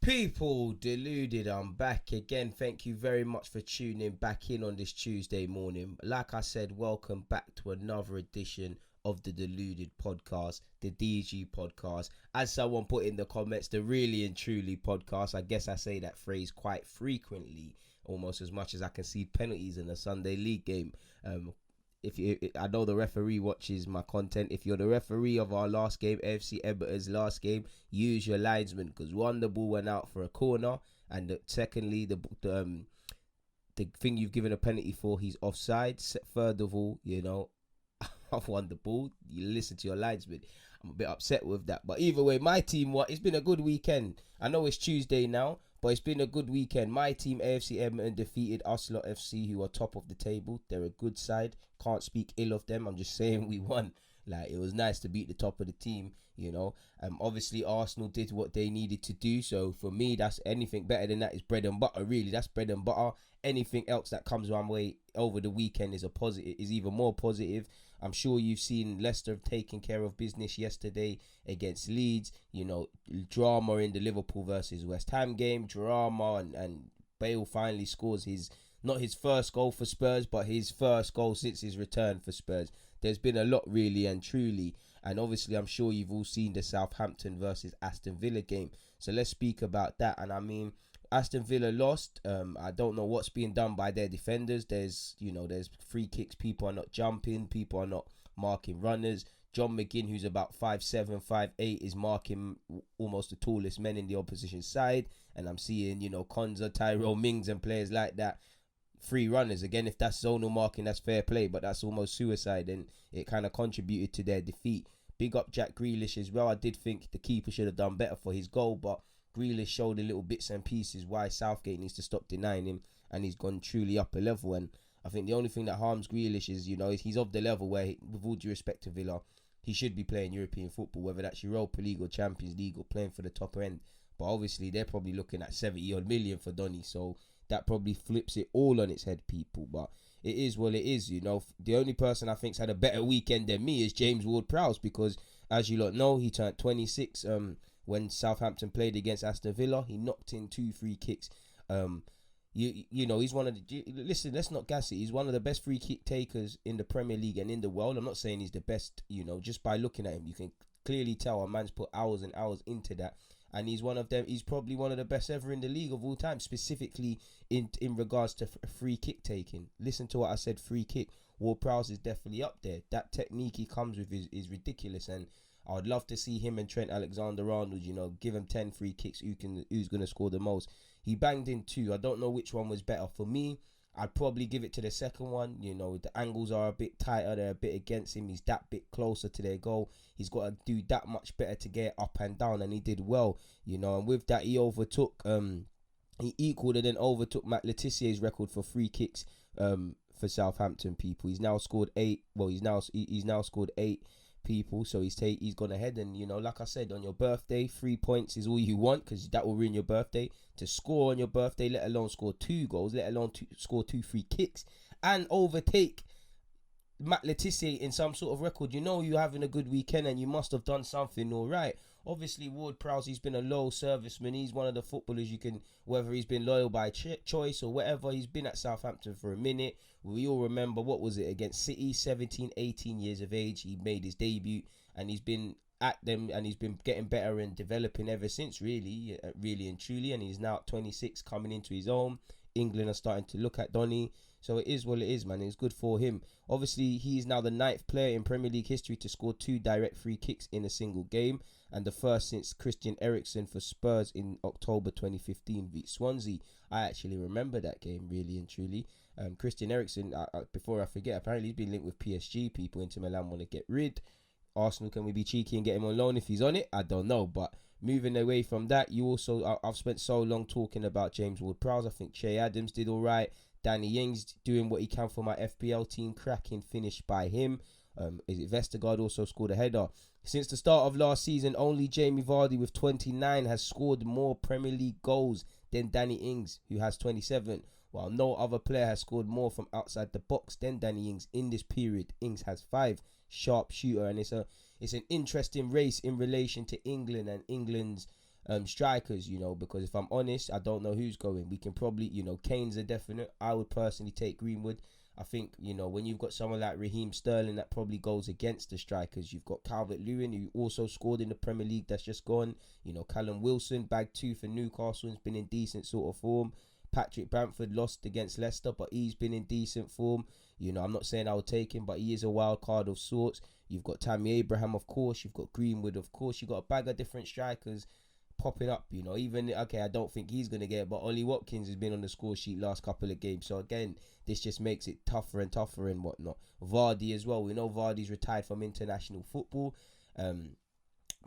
People, Deluded, I'm back again. Thank you very much for tuning back in on this Tuesday morning. Like I said, welcome back to another edition of the Deluded podcast, the DG podcast. As someone put in the comments, the really and truly podcast. I guess I say that phrase quite frequently, almost as much as I can see penalties in a Sunday league game. If you, I know the referee watches my content. If you're the referee of our last game, AFC Everton's last game, use your linesman, because one, the ball went out for a corner, and secondly, the thing you've given a penalty for, he's offside. Third of all, I've won the ball. You listen to your linesman. I'm a bit upset with that, but either way, my team. It's been a good weekend. I know it's Tuesday now, but it's been a good weekend. My team, AFC Edmonton, defeated Ocelot FC, who are top of the table. They're a good side. Can't speak ill of them. I'm just saying we won. It was nice to beat the top of the team, Obviously, Arsenal did what they needed to do. So for me, that's anything better than that is bread and butter, really. That's bread and butter. Anything else that comes my way over the weekend is even more positive. I'm sure you've seen Leicester taking care of business yesterday against Leeds. Drama in the Liverpool versus West Ham game. Drama and Bale finally scores not his first goal for Spurs, but his first goal since his return for Spurs. There's been a lot, really and truly. And obviously, I'm sure you've all seen the Southampton versus Aston Villa game. So let's speak about that. And I mean, Aston Villa lost. I don't know what's being done by their defenders. There's free kicks. People are not jumping. People are not marking runners. John McGinn, who's about 5'7", 5'8", is marking almost the tallest men in the opposition side. And I'm seeing, Konza, Tyrell Mings and players like that. Free runners. Again, if that's zonal marking, that's fair play, but that's almost suicide, and it kind of contributed to their defeat. Big up Jack Grealish as well. I did think the keeper should have done better for his goal, but Grealish showed a little bits and pieces why Southgate needs to stop denying him, and he's gone truly up a level. And I think the only thing that harms Grealish is, he's of the level where, with all due respect to Villa, he should be playing European football, whether that's Europa League or Champions League or playing for the top end. But obviously, they're probably looking at 70 odd million for Donny, so that probably flips it all on its head, people. But it is what it is, The only person I think's had a better weekend than me is James Ward-Prowse, because as you lot know, he turned 26 when Southampton played against Aston Villa. He knocked in 2 free kicks. He's one of the... Listen, let's not gas it. He's one of the best free kick takers in the Premier League and in the world. I'm not saying he's the best, just by looking at him. You can clearly tell a man's put hours and hours into that. And he's one of them. He's probably one of the best ever in the league of all time, specifically in regards to free kick taking. Listen to what I said, free kick. Ward-Prowse is definitely up there. That technique he comes with is ridiculous, and I would love to see him and Trent Alexander-Arnold, give him 10 free kicks. Who's going to score the most? He banged in 2. I don't know which one was better. For me, I'd probably give it to the second one. The angles are a bit tighter. They're a bit against him. He's that bit closer to their goal. He's got to do that much better to get up and down, and he did well. And with that, he equaled and then overtook Matt Letizier's record for free kicks for Southampton, people. He's now scored 8. Well, he's now scored 8, people. So he's gone ahead, and like I said, on your birthday, 3 points is all you want, because that will ruin your birthday. To score on your birthday, let alone score 2 goals, let alone score 2 free kicks, and overtake Matt Letizier in some sort of record. You're having a good weekend, and you must have done something all right. Obviously, Ward-Prowse, he's been a loyal serviceman. He's one of the footballers whether he's been loyal by choice or whatever, he's been at Southampton for a minute. We all remember, what was it, against City, 17, 18 years of age. He made his debut, and he's been at them, and he's been getting better and developing ever since, really and truly. And he's now at 26, coming into his own. England are starting to look at Donny. So it is what it is, man. It's good for him. Obviously, he is now the 9th player in Premier League history to score 2 direct free kicks in a single game, and the first since Christian Eriksen for Spurs in October 2015 v Swansea. I actually remember that game, really and truly. Christian Eriksen, before I forget, apparently he's been linked with PSG. People Inter Milan want to get rid. Arsenal, can we be cheeky and get him on loan if he's on it? I don't know, but moving away from that, I've spent so long talking about James Ward-Prowse. I think Che Adams did all right. Danny Ings doing what he can for my FPL team. Cracking finish by him. Vestergaard also scored a header. Since the start of last season, only Jamie Vardy with 29 has scored more Premier League goals than Danny Ings, who has 27. While no other player has scored more from outside the box than Danny Ings in this period. Ings has 5. Sharp shooter, and it's an interesting race in relation to England and England's strikers, because if I'm honest, I don't know who's going. We can probably, Kane's a definite. I would personally take Greenwood. I think, when you've got someone like Raheem Sterling, that probably goes against the strikers. You've got Calvert-Lewin, who also scored in the Premier League, that's just gone. Callum Wilson, bag 2 for Newcastle, has been in decent sort of form. Patrick Bamford lost against Leicester, but he's been in decent form. I'm not saying I would take him, but he is a wild card of sorts. You've got Tammy Abraham, of course. You've got Greenwood, of course. You've got a bag of different strikers popping up, even, okay, I don't think he's going to get it, but Ollie Watkins has been on the score sheet last couple of games. So again, this just makes it tougher and tougher and whatnot. Vardy as well. We know Vardy's retired from international football.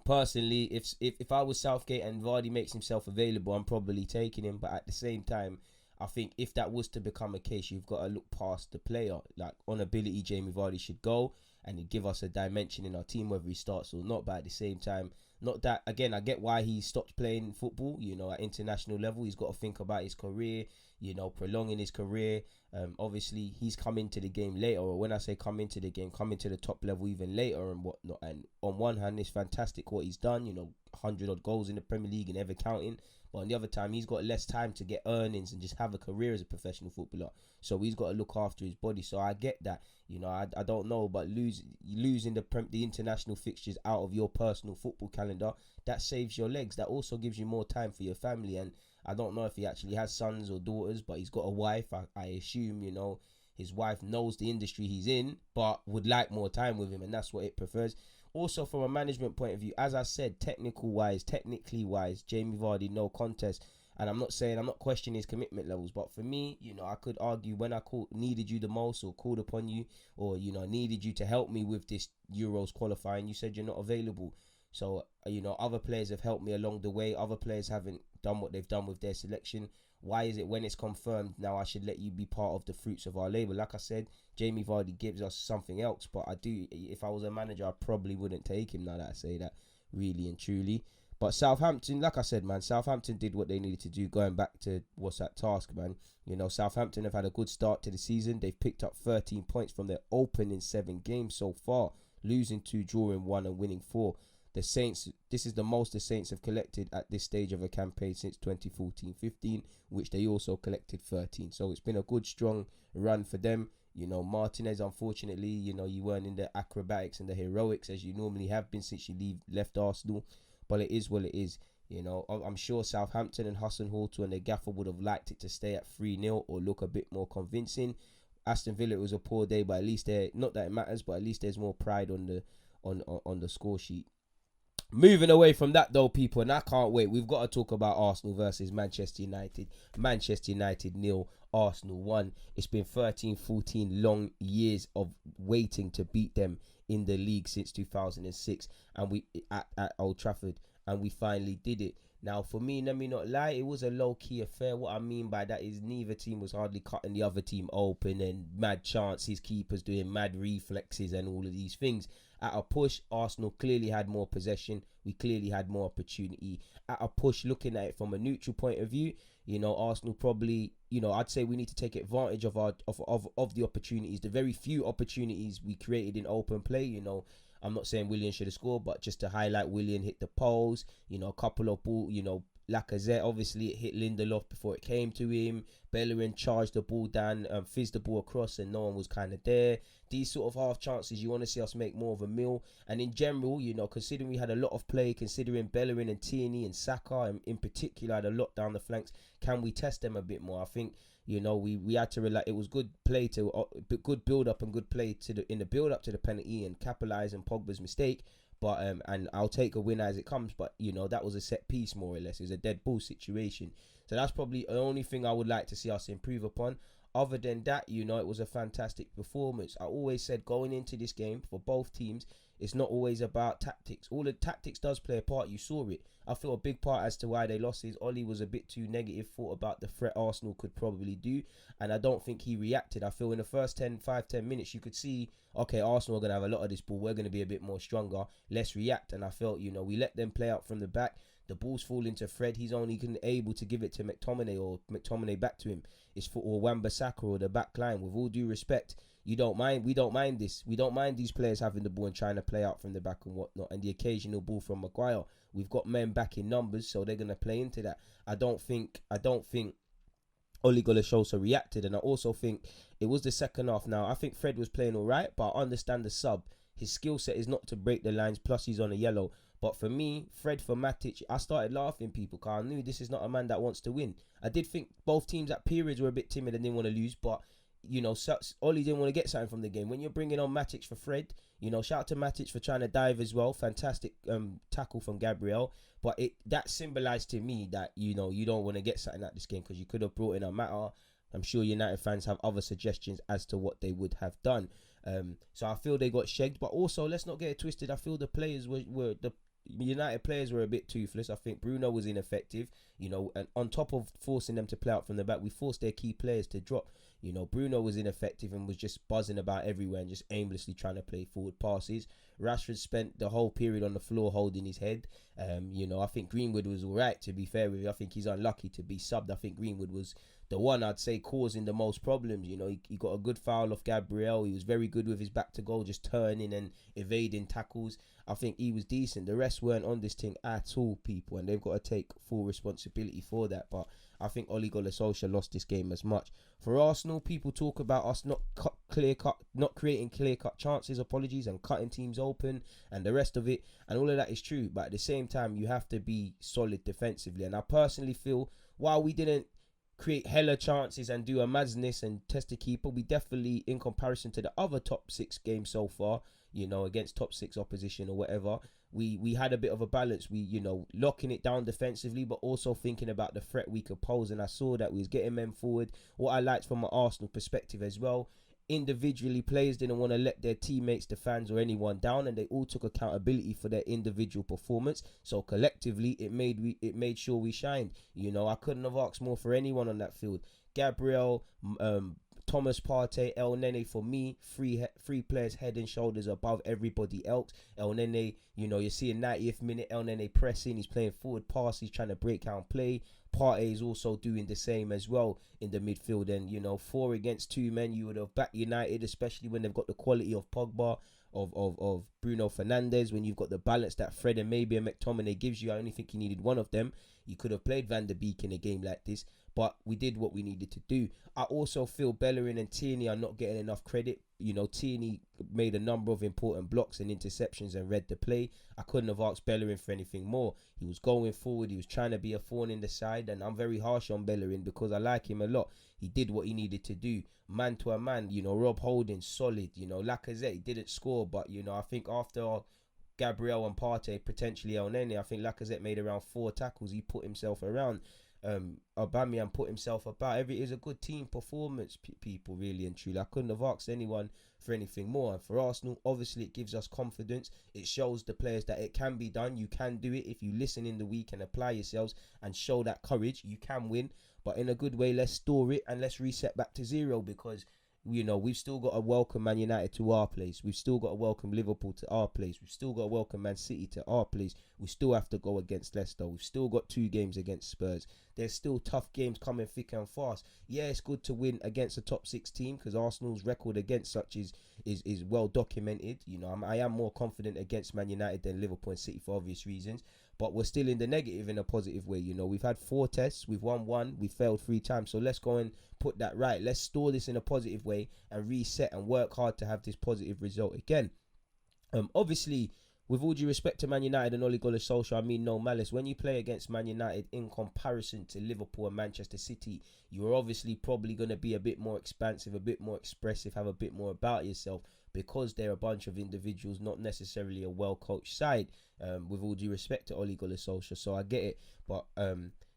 Personally, if I was Southgate and Vardy makes himself available, I'm probably taking him. But at the same time, I think if that was to become a case, you've got to look past the player. Like, on ability, Jamie Vardy should go and he'd give us a dimension in our team, whether he starts or not. But at the same time, not that, again, I get why he stopped playing football, at international level. He's got to think about his career, prolonging his career. Obviously, he's come into the game later, or when I say come into the game, come into the top level even later and whatnot. And on one hand, it's fantastic what he's done, 100 odd goals in the Premier League and ever counting. But on the other time, he's got less time to get earnings and just have a career as a professional footballer. So he's got to look after his body. So I get that. I don't know, but losing the international fixtures out of your personal football calendar, that saves your legs. That also gives you more time for your family. And I don't know if he actually has sons or daughters, but he's got a wife. I assume, his wife knows the industry he's in, but would like more time with him, and that's what it prefers. Also, from a management point of view, as I said, technically wise, Jamie Vardy, no contest. And I'm not questioning his commitment levels, but for me, I could argue when I needed you the most, or called upon you, or needed you to help me with this Euros qualifying, you said you're not available. So other players have helped me along the way. Other players haven't done what they've done with their selection. Why is it when it's confirmed now I should let you be part of the fruits of our labour? Like I said, Jamie Vardy gives us something else, but if I was a manager, I probably wouldn't take him, now that I say that, really and truly. But Southampton, like I said, man, Southampton did what they needed to do. Going back to what's that task, man. Southampton have had a good start to the season. They've picked up 13 points from their opening 7 games so far, losing 2, drawing 1 and winning 4. The Saints, this is the most the Saints have collected at this stage of a campaign since 2014-15, which they also collected 13. So it's been a good, strong run for them. Martinez, unfortunately, you weren't in the acrobatics and the heroics as you normally have been since you left Arsenal. But it is what it is. I'm sure Southampton and Hasenhuttl and their gaffer would have liked it to stay at 3-0 or look a bit more convincing. Aston Villa, it was a poor day, but at least not that it matters, but at least there's more pride on the score sheet. Moving away from that though, people, and I can't wait. We've got to talk about Arsenal versus Manchester United. Manchester United 0, Arsenal 1. It's been 13-14 long years of waiting to beat them in the league since 2006, and we at Old Trafford, and we finally did it. Now, for me, let me not lie, it was a low-key affair. What I mean by that is neither team was hardly cutting the other team open, and mad chances, keepers doing mad reflexes and all of these things. At a push, Arsenal clearly had more possession. We clearly had more opportunity. At a push, looking at it from a neutral point of view, Arsenal probably, I'd say we need to take advantage of the opportunities, the very few opportunities we created in open play. I'm not saying Willian should have scored, but just to highlight, Willian hit the poles, a couple of ball, Lacazette, obviously it hit Lindelof before it came to him. Bellerin charged the ball down, fizzed the ball across, and no one was kind of there. These sort of half chances, you want to see us make more of a meal. And in general, considering we had a lot of play, considering Bellerin and Tierney and Saka and in particular had a lot down the flanks, can we test them a bit more? I think, we had to rely. It was good play good build up and good play in the build up to the penalty and capitalise on Pogba's mistake. But and I'll take a win as it comes. But that was a set piece more or less. It was a dead ball situation. So that's probably the only thing I would like to see us improve upon. Other than that, it was a fantastic performance. I always said going into this game for both teams, it's not always about tactics. All the tactics does play a part. You saw it. I feel a big part as to why they lost is Ollie was a bit too negative, thought about the threat Arsenal could probably do, and I don't think he reacted. I feel in the first 10 minutes you could see, okay, Arsenal are going to have a lot of this ball, we're going to be a bit more stronger, let's react. And I felt, we let them play out from the back. The ball's falling to Fred, he's only able to give it to McTominay or McTominay back to him. It's for or Wan-Bissaka or the back line. With all due respect, You don't mind. We don't mind this. We don't mind these players having the ball and trying to play out from the back and whatnot, and the occasional ball from Maguire. We've got men back in numbers, so they're gonna play into that. I don't think Ole Gunnar Solskjaer reacted, and I also think it was the second half. Now I think Fred was playing all right, but I understand the sub. His skill set is not to break the lines. Plus he's on a yellow. But for me, Fred for Matic, I started laughing, people, because I knew this is not a man that wants to win. I did think both teams at periods were a bit timid and didn't want to lose, but you know, Oli didn't want to get something from the game. When you're bringing on Matic for Fred, you know, shout out to Matic for trying to dive as well. Fantastic tackle from Gabriel. But that symbolised to me that, you know, you don't want to get something at this game because you could have brought in a Matter. I'm sure United fans have other suggestions as to what they would have done. So I feel they got shagged. But also, let's not get it twisted. I feel the players were the United players were a bit toothless. I think Bruno was ineffective, you know, and on top of forcing them to play out from the back, we forced their key players to drop. You know, Bruno was ineffective and was just buzzing about everywhere and just aimlessly trying to play forward passes. Rashford spent the whole period on the floor holding his head. You know, I think Greenwood was all right, to be fair with you. I think he's unlucky to be subbed. I think Greenwood was the one, I'd say, causing the most problems. You know, he got a good foul off Gabriel. He was very good with his back to goal, just turning and evading tackles. I think he was decent. The rest weren't on this thing at all, people, and they've got to take full responsibility for that. But I think Ole Gunnar Solskjaer lost this game as much. For Arsenal, people talk about us not creating clear-cut chances, apologies, and cutting teams open and the rest of it. And all of that is true. But at the same time, you have to be solid defensively. And I personally feel, while we didn't create hella chances and do a madness and test the keeper, we definitely, in comparison to the other top 6 games so far, you know, against top 6 opposition or whatever, we had a bit of a balance. We, you know, locking it down defensively, but also thinking about the threat we could pose. And I saw that we was getting men forward. What I liked from an Arsenal perspective as well, individually, players didn't want to let their teammates, the fans, or anyone down, and they all took accountability for their individual performance. So collectively, it made sure we shined. You know, I couldn't have asked more for anyone on that field. Gabriel, Thomas Partey, El Nene, for me, three players head and shoulders above everybody else. El Nene, you know, you're seeing 90th minute El Nene pressing. He's playing forward pass. He's trying to break out and play. Partey is also doing the same as well in the midfield. And, you know, 4 against 2 men, you would have backed United, especially when they've got the quality of Pogba, of Bruno Fernandes, when you've got the balance that Fred and maybe a McTominay gives you. I only think you needed one of them. You could have played Van der Beek in a game like this, but we did what we needed to do. I also feel Bellerin and Tierney are not getting enough credit. You know, Tierney made a number of important blocks and interceptions and read the play. I couldn't have asked Bellerin for anything more. He was going forward. He was trying to be a thorn in the side, and I'm very harsh on Bellerin because I like him a lot. He did what he needed to do. Man to a man, you know, Rob Holding, solid. You know, Lacazette, he didn't score, but, you know, I think after Gabriel and Partey, potentially El Nene, I think Lacazette made around 4 tackles. He put himself around. Aubameyang put himself about. It is a good team performance, people, really and truly. I couldn't have asked anyone for anything more. And for Arsenal, obviously, it gives us confidence. It shows the players that it can be done. You can do it if you listen in the week and apply yourselves and show that courage. You can win, but in a good way. Let's store it and let's reset back to 0, because, you know, we've still got to welcome Man United to our place. We've still got to welcome Liverpool to our place. We've still got to welcome Man City to our place. We still have to go against Leicester. We've still got 2 games against Spurs. There's still tough games coming thick and fast. Yeah, it's good to win against a top 6 team because Arsenal's record against such is well documented. You know, I am more confident against Man United than Liverpool and City for obvious reasons. But we're still in the negative in a positive way. You know, we've had 4 tests. We've won 1. We failed 3 times. So let's go and put that right. Let's store this in a positive way and reset and work hard to have this positive result again. Obviously, with all due respect to Man United and Ole Gunnar Solskjaer, I mean no malice. When you play against Man United in comparison to Liverpool and Manchester City, you're obviously probably going to be a bit more expansive, a bit more expressive, have a bit more about yourself, because they're a bunch of individuals, not necessarily a well-coached side, with all due respect to Ole Gunnar Solskjaer. So I get it. But,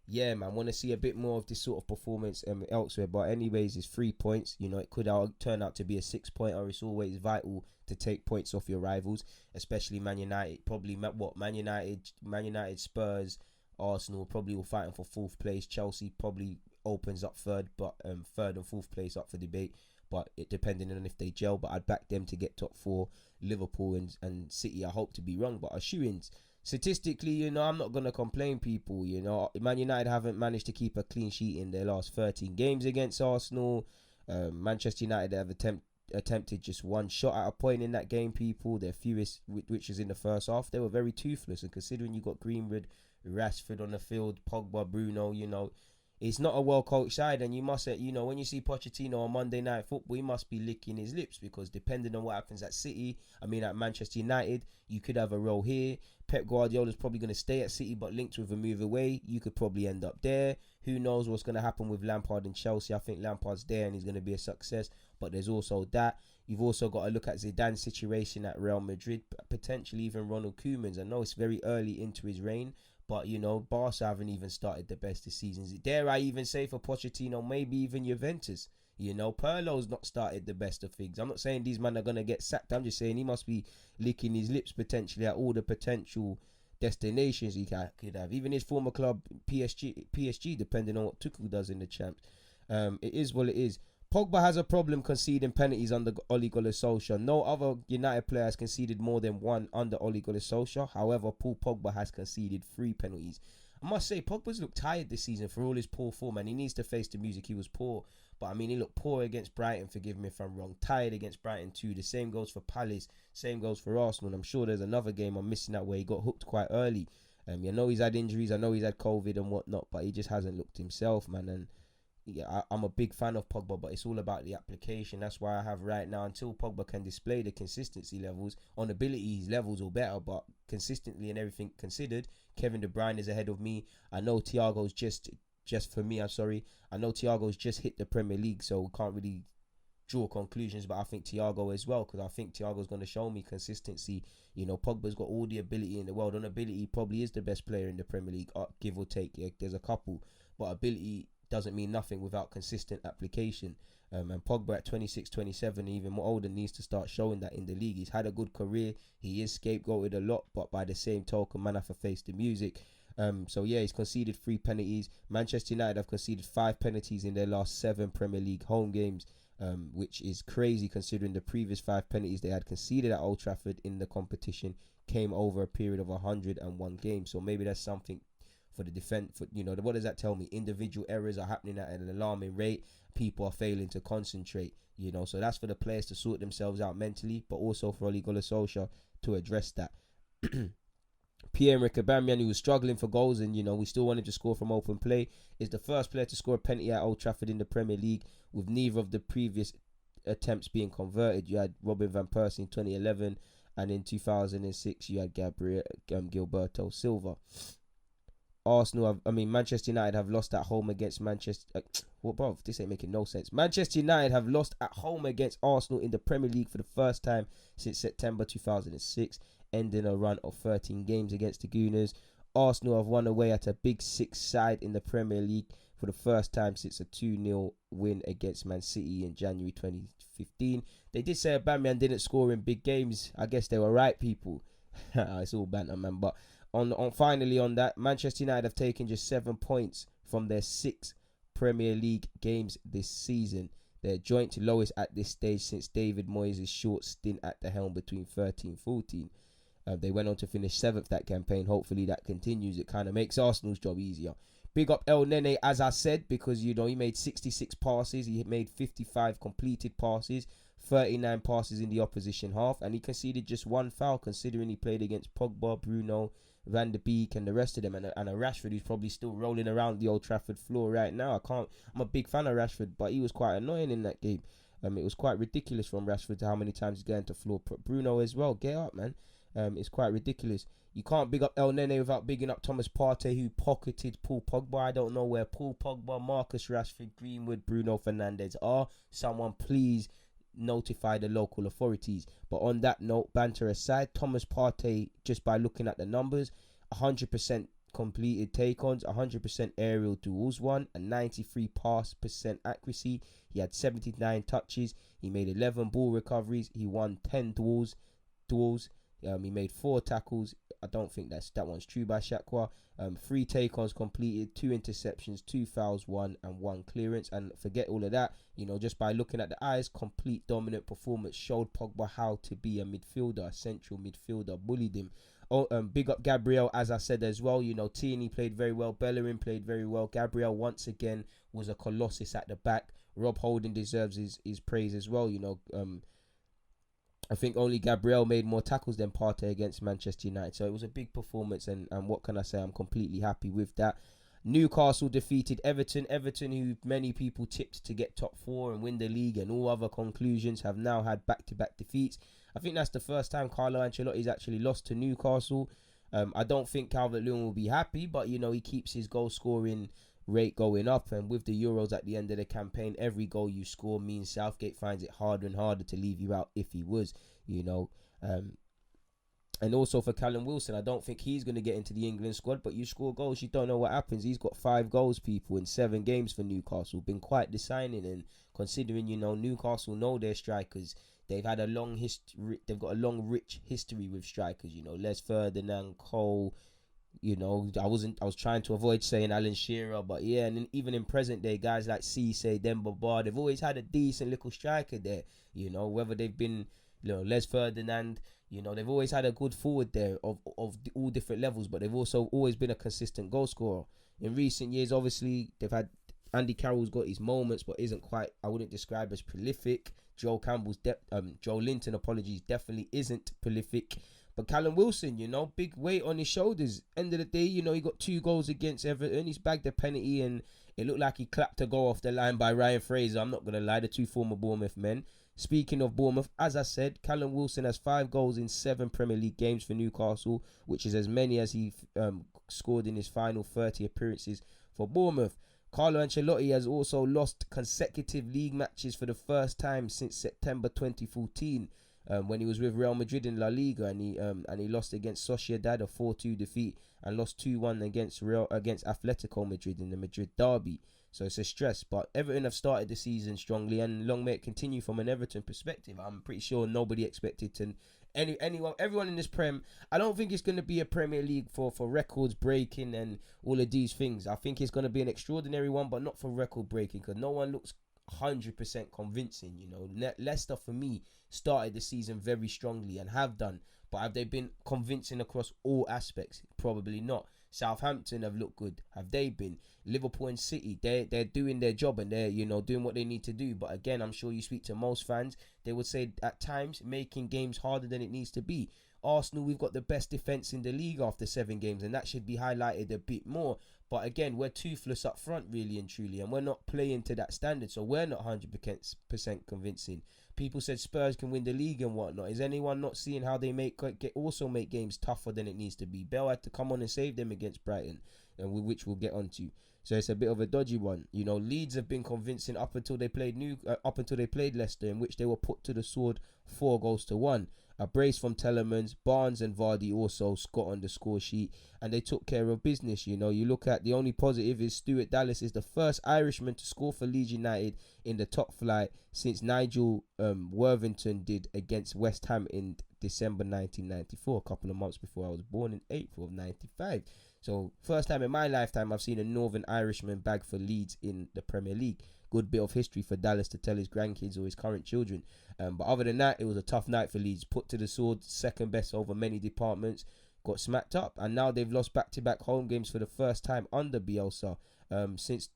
yeah, man, want to see a bit more of this sort of performance elsewhere. But anyways, it's 3 points. You know, it could turn out to be a 6-pointer. It's always vital to take points off your rivals, especially Man United. Probably, Man United, Spurs, Arsenal probably all fighting for 4th place. Chelsea probably opens up 3rd, but 3rd and 4th place up for debate. But it depending on if they gel. But I'd back them to get top 4. Liverpool and City, I hope to be wrong, but are shoo-ins. Statistically, you know, I'm not going to complain, people. You know, Man United haven't managed to keep a clean sheet in their last 13 games against Arsenal. Manchester United have attempted just one shot at a point in that game, people. Their fewest, which is in the first half. They were very toothless. And considering you got Greenwood, Rashford on the field, Pogba, Bruno, it's not a well-coached side. And you must say, when you see Pochettino on Monday Night Football, he must be licking his lips, because depending on what happens at at Manchester United, you could have a role here. Pep Guardiola's probably going to stay at City, but linked with a move away. You could probably end up there. Who knows what's going to happen with Lampard and Chelsea? I think Lampard's there and he's going to be a success. But there's also that. You've also got to look at Zidane's situation at Real Madrid, potentially even Ronald Koeman's. I know it's very early into his reign, but, Barca haven't even started the best this season. Dare I even say for Pochettino, maybe even Juventus. Pirlo's not started the best of things. I'm not saying these men are going to get sacked. I'm just saying he must be licking his lips potentially at all the potential destinations he could have. Even his former club, PSG, depending on what Tuchel does in the champs. It is what it is. Pogba has a problem conceding penalties under Ole Gunnar Solskjaer. No other United player has conceded more than one under Ole Gunnar Solskjaer. However, Paul Pogba has conceded 3 penalties. I must say, Pogba's looked tired this season for all his poor form, and he needs to face the music. He was poor, but he looked poor against Brighton, forgive me if I'm wrong. Tired against Brighton too. The same goes for Palace, same goes for Arsenal. And I'm sure there's another game I'm missing out where he got hooked quite early. He's had injuries, I know he's had COVID and whatnot, but he just hasn't looked himself, man. And yeah, I'm a big fan of Pogba, but it's all about the application. That's why I have right now, until Pogba can display the consistency levels, on ability his levels or better, but consistently and everything considered, Kevin De Bruyne is ahead of me. I know Thiago's just for me, I know Thiago's just hit the Premier League, so we can't really draw conclusions, but I think Thiago as well, because I think Thiago's going to show me consistency. Pogba's got all the ability in the world. On ability, he probably is the best player in the Premier League, give or take. Yeah, there's a couple, but ability doesn't mean nothing without consistent application. And Pogba at 26, 27, even more older, needs to start showing that in the league. He's had a good career. He is scapegoated a lot, but by the same token, man have to face the music. So yeah, he's conceded 3 penalties. Manchester United have conceded 5 penalties in their last 7 Premier League home games, which is crazy considering the previous 5 penalties they had conceded at Old Trafford in the competition came over a period of 101 games. So maybe that's something for the defense. What does that tell me? Individual errors are happening at an alarming rate. People are failing to concentrate. So that's for the players to sort themselves out mentally, but also for Ole Gunnar Solskjaer to address that. Pierre-Emerick Aubameyang, who was struggling for goals, and we still want him to score from open play, is the first player to score a penalty at Old Trafford in the Premier League, with neither of the previous attempts being converted. You had Robin van Persie in 2011, and in 2006 you had Gilberto Silva. Manchester United have lost at home against Manchester. This ain't making no sense. Manchester United have lost at home against Arsenal in the Premier League for the first time since September 2006, ending a run of 13 games against the Gooners. Arsenal have won away at a Big Six side in the Premier League for the first time since a 2-0 win against Man City in January 2015. They did say Aubameyang didn't score in big games. I guess they were right, people. It's all banter, man. But finally on that, Manchester United have taken just 7 points from their 6 Premier League games this season. Their joint lowest at this stage since David Moyes' short stint at the helm between 13-14. They went on to finish 7th that campaign. Hopefully that continues. It kind of makes Arsenal's job easier. Big up El Nene, as I said, because he made 66 passes. He made 55 completed passes, 39 passes in the opposition half, and he conceded just 1 foul, considering he played against Pogba, Bruno, Van de Beek and the rest of them, and a Rashford who's probably still rolling around the Old Trafford floor right now. I'm a big fan of Rashford, but he was quite annoying in that game. It was quite ridiculous from Rashford to how many times he's going to floor. Bruno as well, get up, man. It's quite ridiculous. You can't big up El Nene without bigging up Thomas Partey, who pocketed Paul Pogba. I don't know where Paul Pogba, Marcus Rashford, Greenwood, Bruno Fernandes are. Someone please notify the local authorities. But on that note, banter aside, Thomas Partey, just by looking at the numbers, 100% completed take-ons, 100% aerial duels won, and 93% pass accuracy. He had 79 touches. He made 11 ball recoveries. He won 10 duels. He made 4 tackles. I don't think that one's true by Shakwa. 3 take-ons completed, 2 interceptions, 2 fouls, 1 and 1 clearance. And forget all of that, just by looking at the eyes, complete dominant performance showed Pogba how to be a midfielder, a central midfielder, bullied him. Big up Gabriel, as I said as well. Tierney played very well, Bellerin played very well. Gabriel once again was a colossus at the back. Rob Holding deserves his praise as well. I think only Gabriel made more tackles than Partey against Manchester United. So it was a big performance, and what can I say? I'm completely happy with that. Newcastle defeated Everton. Everton, who many people tipped to get top four and win the league, and all other conclusions, have now had back-to-back defeats. I think that's the first time Carlo Ancelotti's actually lost to Newcastle. I don't think Calvert-Lewin will be happy, but he keeps his goal scoring rate going up, and with the Euros at the end of the campaign, every goal you score means Southgate finds it harder and harder to leave you out if he was, and also for Callum Wilson, I don't think he's going to get into the England squad, but you score goals, you don't know what happens. He's got 5 goals, people, in 7 games for Newcastle. Been quite designing, and considering, Newcastle know their strikers, they've had a long history, they've got a long, rich history with strikers, Les Ferdinand, Cole, I was trying to avoid saying Alan Shearer, but yeah, and then even in present day, guys like Cisse, Demba Ba, they've always had a decent little striker there, whether they've been, Les Ferdinand, they've always had a good forward there of all different levels, but they've also always been a consistent goal scorer. In recent years, obviously, they've had Andy Carroll's got his moments, but isn't quite, I wouldn't describe as prolific. Joe Linton, definitely isn't prolific. But Callum Wilson, big weight on his shoulders. End of the day, he got 2 goals against Everton. He's bagged a penalty, and it looked like he clapped a goal off the line by Ryan Fraser. I'm not going to lie, the 2 former Bournemouth men. Speaking of Bournemouth, as I said, Callum Wilson has 5 goals in 7 Premier League games for Newcastle, which is as many as he scored in his final 30 appearances for Bournemouth. Carlo Ancelotti has also lost consecutive league matches for the first time since September 2014. When he was with Real Madrid in La Liga, and he lost against Sociedad, a 4-2 defeat, and lost 2-1 against Atletico Madrid in the Madrid derby. So it's a stress, but Everton have started the season strongly, and long may it continue from an Everton perspective. I'm pretty sure nobody expected to everyone in this Prem. I don't think it's going to be a Premier League for records breaking and all of these things. I think it's going to be an extraordinary one, but not for record breaking, because no one looks 100% convincing. Leicester, for me, started the season very strongly and have done, but have they been convincing across all aspects? Probably not. Southampton have looked good. Have they been? Liverpool and City, they're doing their job, and they're doing what they need to do. But again, I'm sure you speak to most fans, they would say at times making games harder than it needs to be. Arsenal, we've got the best defence in the league after 7 games, and that should be highlighted a bit more. But again, we're toothless up front, really and truly, and we're not playing to that standard, so we're not 100% convincing. People said Spurs can win the league and whatnot. Is anyone not seeing how they also make games tougher than it needs to be? Bell had to come on and save them against Brighton, and which we'll get onto. So it's a bit of a dodgy one. Leeds have been convincing up until they played Leicester, in which they were put to the sword 4-1. A brace from Telemans, Barnes and Vardy also got on the score sheet, and they took care of business. You look at the only positive is Stuart Dallas is the first Irishman to score for Leeds United in the top flight since Nigel Worthington did against West Ham in December 1994, a couple of months before I was born, in April of 95. So first time in my lifetime I've seen a Northern Irishman bag for Leeds in the Premier League. Good bit of history for Dallas to tell his grandkids or his current children. But other than that, it was a tough night for Leeds. Put to the sword, second best over many departments, got smacked up, and now they've lost back-to-back home games for the first time under Bielsa. First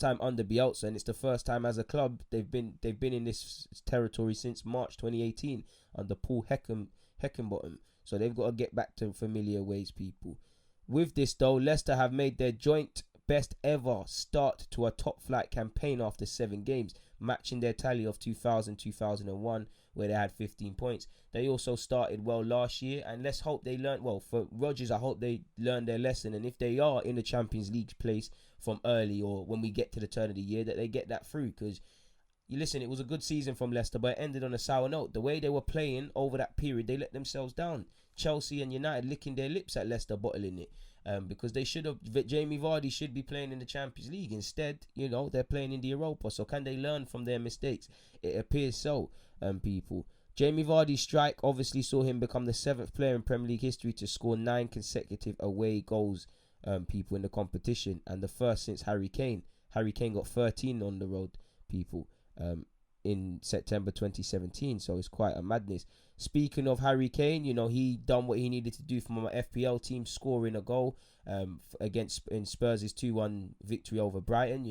time under Bielsa, and it's the first time as a club they've been in this territory since March 2018 under Paul Heckenbottom. So they've got to get back to familiar ways, people. With this though, Leicester have made their joint best ever start to a top flight campaign after 7 games, matching their tally of 2000-2001, where they had 15 points. They also started well last year, and let's hope they learned well. For Rodgers, I hope they learned their lesson, and if they are in the Champions League place from early, or when we get to the turn of the year, that they get that through. Because it was a good season from Leicester, but it ended on a sour note. The way they were playing over that period, they let themselves down. Chelsea and United licking their lips at Leicester bottling it. Because they should have, Jamie Vardy should be playing in the Champions League. Instead, they're playing in the Europa. So can they learn from their mistakes? It appears so, people. Jamie Vardy's strike obviously saw him become the 7th player in Premier League history to score 9 consecutive away goals, people, in the competition, and the first since Harry Kane. Harry Kane got 13 on the road, people, in September 2017. So it's quite a madness. Speaking of Harry Kane, he done what he needed to do for my FPL team, scoring a goal in Spurs' 2-1 victory over Brighton.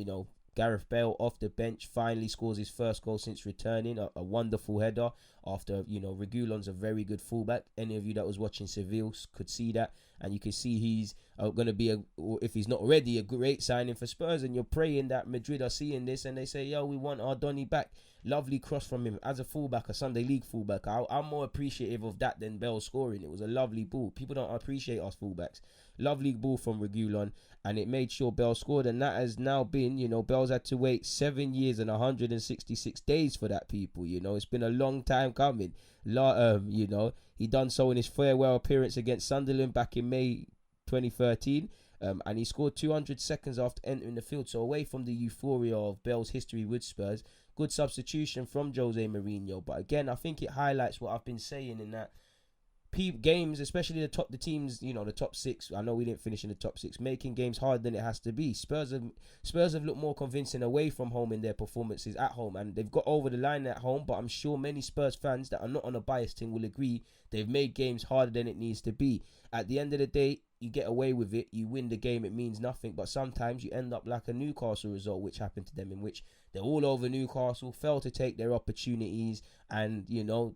Gareth Bale off the bench finally scores his first goal since returning. A wonderful header after, Reguilon's a very good fullback. Any of you that was watching Seville could see that. And you can see he's going to be, or if he's not already, a great signing for Spurs. And you're praying that Madrid are seeing this and they say, yo, we want our Donny back. Lovely cross from him as a fullback, a Sunday League fullback. I'm more appreciative of that than Bale scoring. It was a lovely ball. People don't appreciate us fullbacks. Lovely ball from Reguilon, and it made sure Bale scored. And that has now been, Bale's had to wait 7 years and 166 days for that, people. It's been a long time coming. He done so in his farewell appearance against Sunderland back in May 2013. And he scored 200 seconds after entering the field. So away from the euphoria of Bale's history with Spurs, good substitution from Jose Mourinho. But again, I think it highlights what I've been saying in that games, especially the teams, the top six. I know we didn't finish in the top six, making games harder than it has to be. Spurs have looked more convincing away from home in their performances at home, and they've got over the line at home. But I'm sure many Spurs fans that are not on a biased team will agree they've made games harder than it needs to be. At the end of the day, you get away with it, you win the game, it means nothing. But sometimes you end up like a Newcastle result, which happened to them, in which they're all over Newcastle, fail to take their opportunities, and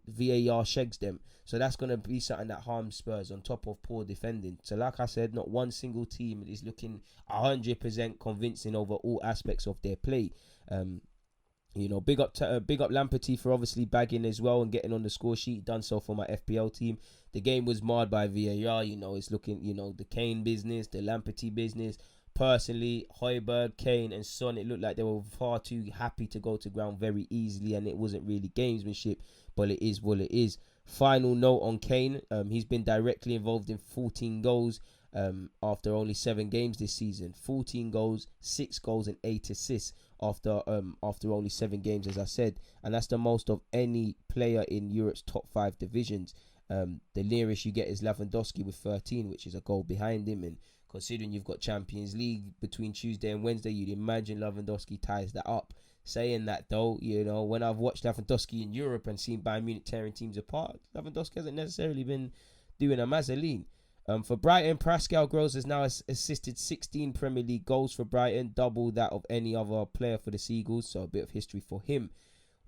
VAR shags them. So that's going to be something that harms Spurs on top of poor defending. So like I said, not one single team is looking 100% convincing over all aspects of their play. Big up Lamperty for obviously bagging as well and getting on the score sheet. Done so for my FPL team. The game was marred by VAR. It's looking, the Kane business, the Lamperty business. Personally, Højbjerg, Kane and Son, it looked like they were far too happy to go to ground very easily, and it wasn't really gamesmanship, but it is what it is. Final note on Kane, he's been directly involved in 14 goals after only 7 games this season. 14 goals, 6 goals and 8 assists after only 7 games, as I said, and that's the most of any player in Europe's top 5 divisions. The nearest you get is Lewandowski with 13, which is a goal behind him, and considering you've got Champions League between Tuesday and Wednesday, you'd imagine Lewandowski ties that up. Saying that though, when I've watched Lewandowski in Europe and seen Bayern Munich tearing teams apart, Lewandowski hasn't necessarily been doing a mazzoline. For Brighton, Pascal Gross has now assisted 16 Premier League goals for Brighton, double that of any other player for the Seagulls, so a bit of history for him.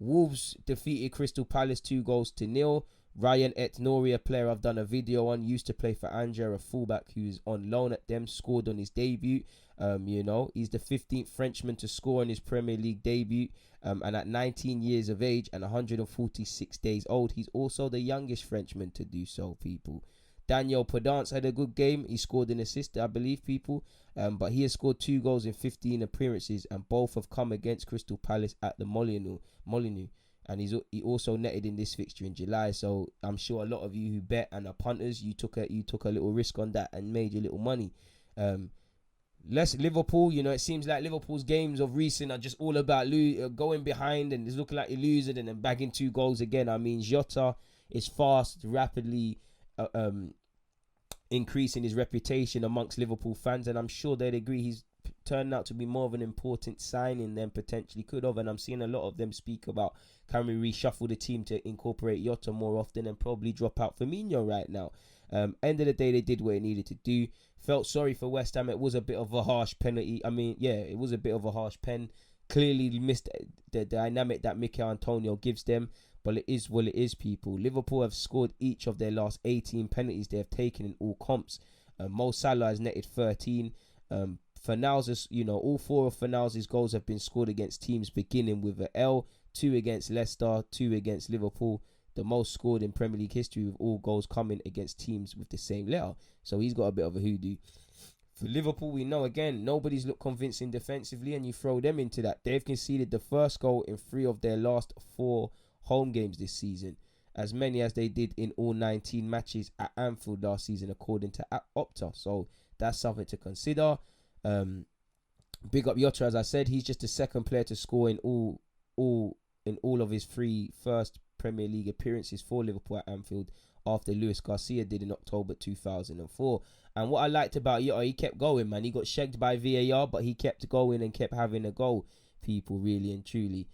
Wolves defeated Crystal Palace 2-0. Ryan Etnori, a player I've done a video on, used to play for Angers, a fullback who's on loan at them, scored on his debut. He's the 15th Frenchman to score on his Premier League debut. And at 19 years of age and 146 days old, he's also the youngest Frenchman to do so, people. Daniel Podence had a good game. He scored an assist, I believe, people. But he has scored 2 goals in 15 appearances, and both have come against Crystal Palace at the Molineux. And he also netted in this fixture in July. So I'm sure a lot of you who bet and are punters, you took a little risk on that and made your little money. Liverpool, it seems like Liverpool's games of recent are just all about going behind and it's looking like you're losing and then bagging 2 goals again. I mean, Jota is fast, rapidly increasing his reputation amongst Liverpool fans, and I'm sure they'd agree he's turned out to be more of an important signing than potentially could have. And I'm seeing a lot of them speak about, can we reshuffle the team to incorporate Jota more often and probably drop out Firmino right now. End of the day, they did what it needed to do. Felt sorry for West Ham. It was a bit of a harsh penalty. I mean, yeah, it was a bit of a harsh pen. Clearly missed the dynamic that Mikel Antonio gives them. But it is what it is, people. Liverpool have scored each of their last 18 penalties they have taken in all comps. Mo Salah has netted 13. Fornals, all 4 of Fornals' goals have been scored against teams beginning with an L. 2 against Leicester, 2 against Liverpool. The most scored in Premier League history, with all goals coming against teams with the same letter. So he's got a bit of a hoodoo. For Liverpool, we know again, nobody's looked convincing defensively, and you throw them into that. They've conceded the first goal in 3 of their last 4 home games this season, as many as they did in all 19 matches at Anfield last season, according to Opta. So that's something to consider. Big up Jota, as I said, he's just the second player to score in all of his 3 first Premier League appearances for Liverpool at Anfield, after Luis Garcia did in October 2004. And what I liked about Jota, he kept going, man. He got shagged by VAR, but he kept going and kept having a goal, people, really and truly.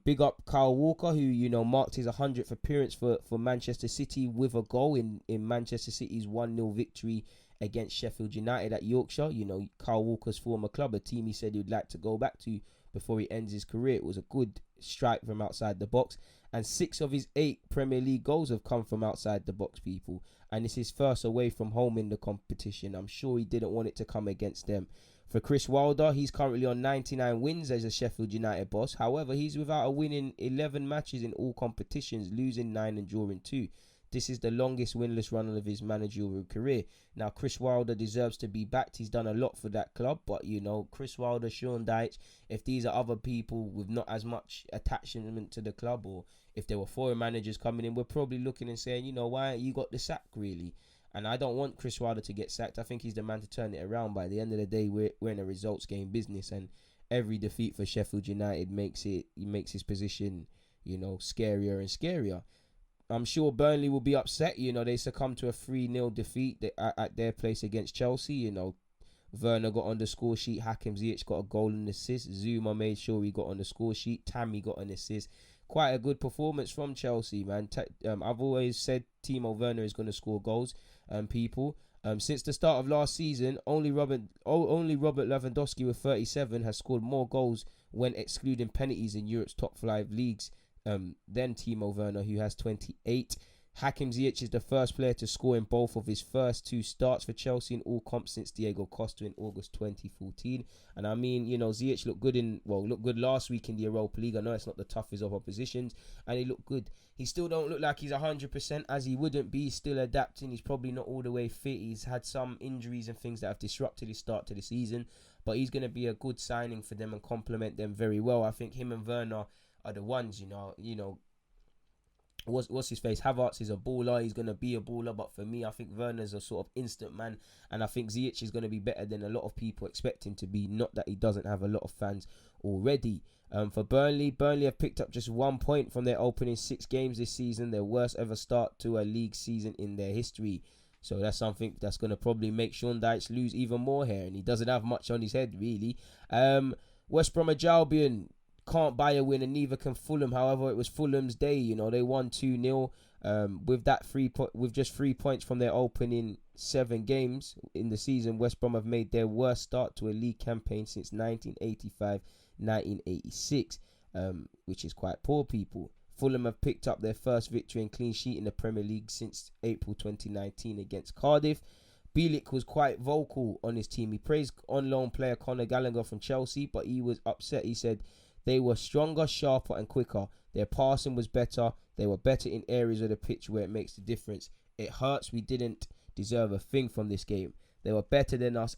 Big up Kyle Walker, who, marked his 100th appearance for Manchester City with a goal in Manchester City's 1-0 victory against Sheffield United at Yorkshire. You know, Carl Walker's former club, a team he said he'd like to go back to before he ends his career. It was a good strike from outside the box. And 6 of his 8 Premier League goals have come from outside the box, people. And it's his first away from home in the competition. I'm sure he didn't want it to come against them. For Chris Wilder, he's currently on 99 wins as a Sheffield United boss. However, he's without a win in 11 matches in all competitions, losing 9 and drawing 2. This is the longest winless run of his managerial career. Now, Chris Wilder deserves to be backed. He's done a lot for that club. But, you know, Chris Wilder, Sean Dyche, if these are other people with not as much attachment to the club, or if there were foreign managers coming in, we're probably looking and saying, you know, why you got the sack, really? And I don't want Chris Wilder to get sacked. I think he's the man to turn it around. By the end of the day, we're in a results game business. And every defeat for Sheffield United makes his position, you know, scarier and scarier. I'm sure Burnley will be upset. You know, they succumbed to a 3-0 defeat at their place against Chelsea. You know, Werner got on the score sheet. Hakim Ziyech got a goal and assist. Zuma made sure he got on the score sheet. Tammy got an assist. Quite a good performance from Chelsea, man. I've always said Timo Werner is going to score goals. People. Since the start of last season, only Robert Lewandowski with 37 has scored more goals when excluding penalties in Europe's top 5 leagues than Timo Werner, who has 28. Hakim Ziyech is the first player to score in both of his first 2 starts for Chelsea in all comps since Diego Costa in August 2014. And I mean, you know, Ziyech looked good last week in the Europa League. I know it's not the toughest of oppositions, and he looked good. He still don't look like he's 100%, as he wouldn't be. He's still adapting. He's probably not all the way fit. He's had some injuries and things that have disrupted his start to the season, but he's going to be a good signing for them and complement them very well. I think him and Werner are the ones, you know. What's his face? Havertz is a baller. He's going to be a baller. But for me, I think Werner's a sort of instant man. And I think Ziyech is going to be better than a lot of people expect him to be. Not that he doesn't have a lot of fans already. For Burnley have picked up just 1 point from their opening 6 games this season. Their worst ever start to a league season in their history. So that's something that's going to probably make Sean Dyche lose even more hair. And he doesn't have much on his head, really. West Bromwich Albion can't buy a win, and neither can Fulham. However, it was Fulham's day. You know, they won 2-0 with just 3 points from their opening 7 games in the season. West Brom have made their worst start to a league campaign since 1985-1986, which is quite poor, people. Fulham have picked up their first victory and clean sheet in the Premier League since April 2019 against Cardiff. Bielik was quite vocal on his team. He praised on-loan player Conor Gallagher from Chelsea, but he was upset. He said they were stronger, sharper and quicker. Their passing was better. They were better in areas of the pitch where it makes the difference. It hurts we didn't deserve a thing from this game. They were better than us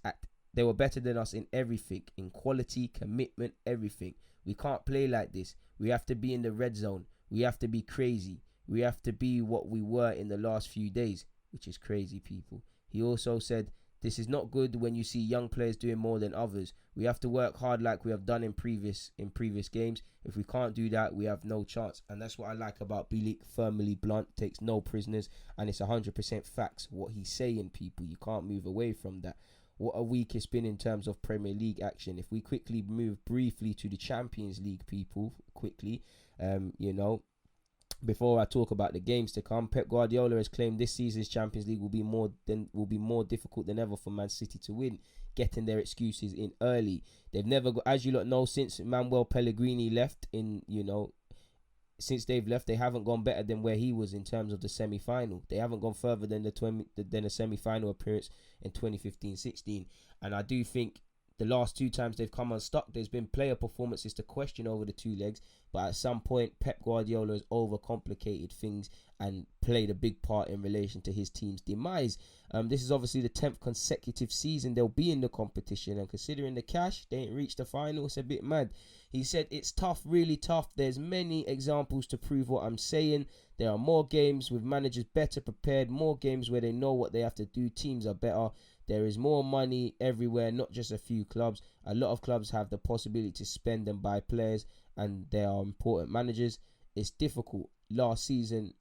in everything, in quality, commitment, everything. We can't play like this. We have to be in the red zone. We have to be crazy. We have to be what we were in the last few days, which is crazy, people. He also said, this is not good when you see young players doing more than others. We have to work hard like we have done in previous games. If we can't do that, we have no chance. And that's what I like about Bielik. Firmly blunt, takes no prisoners, and it's 100% facts. What he's saying, people, you can't move away from that. What a week it's been in terms of Premier League action. If we quickly move briefly to the Champions League, people, quickly, before I talk about the games to come, Pep Guardiola has claimed this season's Champions League will be more difficult than ever for Man City to win, getting their excuses in early. They've never got, as you lot know, since Manuel Pellegrini left, since they've left, they haven't gone better than where he was in terms of the semi-final. They haven't gone further than the semi-final appearance in 2015-16. And I do think the last 2 times they've come unstuck, there's been player performances to question over the 2 legs, but at some point Pep Guardiola has overcomplicated things and played a big part in relation to his team's demise. This is obviously the 10th consecutive season they'll be in the competition, and considering the cash, they ain't reached the final. It's a bit mad. He said it's tough, really tough. There's many examples to prove what I'm saying. There are more games with managers better prepared, more games where they know what they have to do. Teams are better. There is more money everywhere, not just a few clubs. A lot of clubs have the possibility to spend and buy players, and they are important managers. It's difficult. Last season,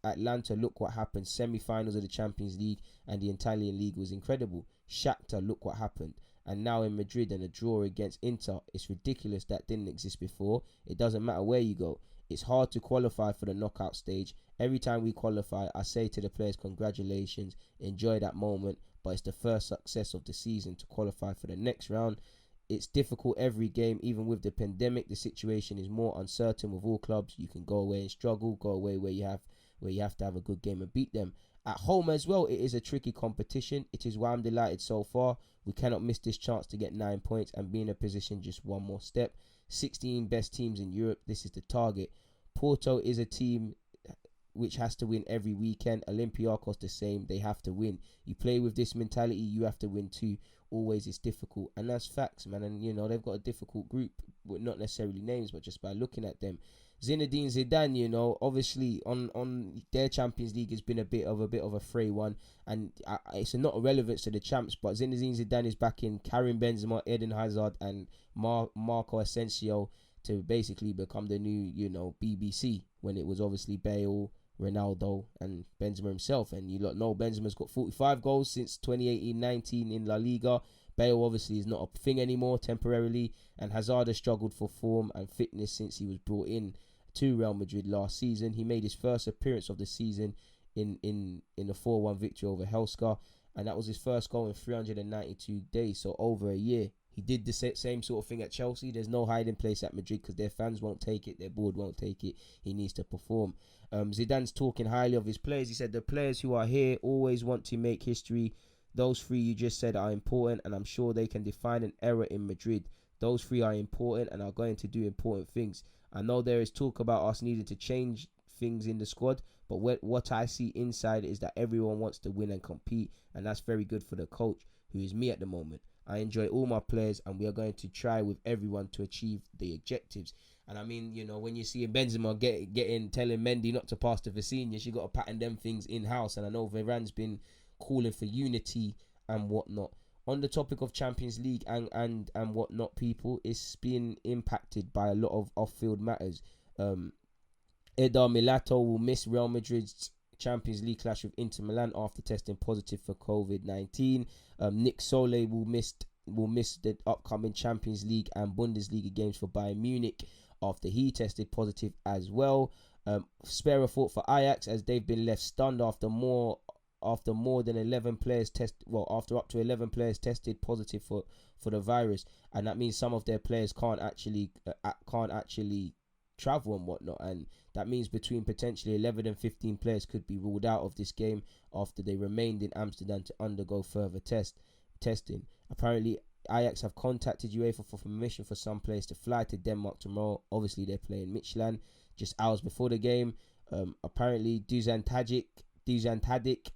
Atlanta, look what happened. Semi-finals of the Champions League and the Italian League was incredible. Shakhtar, look what happened. And now in Madrid and a draw against Inter. It's ridiculous that didn't exist before. It doesn't matter where you go. It's hard to qualify for the knockout stage. Every time we qualify, I say to the players, congratulations, enjoy that moment. but it's the first success of the season to qualify for the next round. It's difficult every game, even with the pandemic. The situation is more uncertain with all clubs. You can go away and struggle, go away where you have to have a good game and beat them. At home as well, it is a tricky competition. It is why I'm delighted so far. We cannot miss this chance to get 9 points and be in a position just one more step. 16 best teams in Europe, this is the target. Porto is a team which has to win every weekend. Olympiacos the same, they have to win. You play with this mentality, you have to win too. Always it's difficult, and that's facts, man. And they've got a difficult group, with not necessarily names, but just by looking at them. Zinedine Zidane, obviously on their Champions League has been a bit of a fray one, and it's not irrelevant to the champs, but Zinedine Zidane is back in Karim Benzema, Eden Hazard, and Marco Asensio to basically become the new BBC, when it was obviously Bale, Ronaldo, and Benzema himself. And you lot know Benzema's got 45 goals since 2018-19 in La Liga. Bale obviously is not a thing anymore temporarily, and Hazard has struggled for form and fitness since he was brought in to Real Madrid last season. He made his first appearance of the season in a 4-1 victory over Helska, and that was his first goal in 392 days, so over a year. He did the same sort of thing at Chelsea. There's no hiding place at Madrid because their fans won't take it, their board won't take it. He needs to perform. Zidane's talking highly of his players. He said the players who are here always want to make history. Those three you just said are important, and I'm sure they can define an era in Madrid. Those three are important and are going to do important things. I know there is talk about us needing to change things in the squad, but what I see inside is that everyone wants to win and compete, and that's very good for the coach, who is me at the moment. I enjoy all my players, and we are going to try with everyone to achieve the objectives. And I mean, when you see Benzema telling Mendy not to pass to Vicinha, you got to pattern them things in-house. And I know Varane's been calling for unity and whatnot. On the topic of Champions League and whatnot, people, it's been impacted by a lot of off-field matters. Eder Milito will miss Real Madrid's Champions League clash with Inter Milan after testing positive for COVID-19. Nick Solé will miss the upcoming Champions League and Bundesliga games for Bayern Munich after he tested positive as well. Spare a thought for Ajax, as they've been left stunned after up to 11 players tested positive for the virus, and that means some of their players can't actually travel and whatnot, and that means between potentially 11 and 15 players could be ruled out of this game after they remained in Amsterdam to undergo further testing. Apparently Ajax have contacted UEFA for permission for some players to fly to Denmark tomorrow. Obviously they're playing Midtjylland just hours before the game. Apparently Dusan Tadic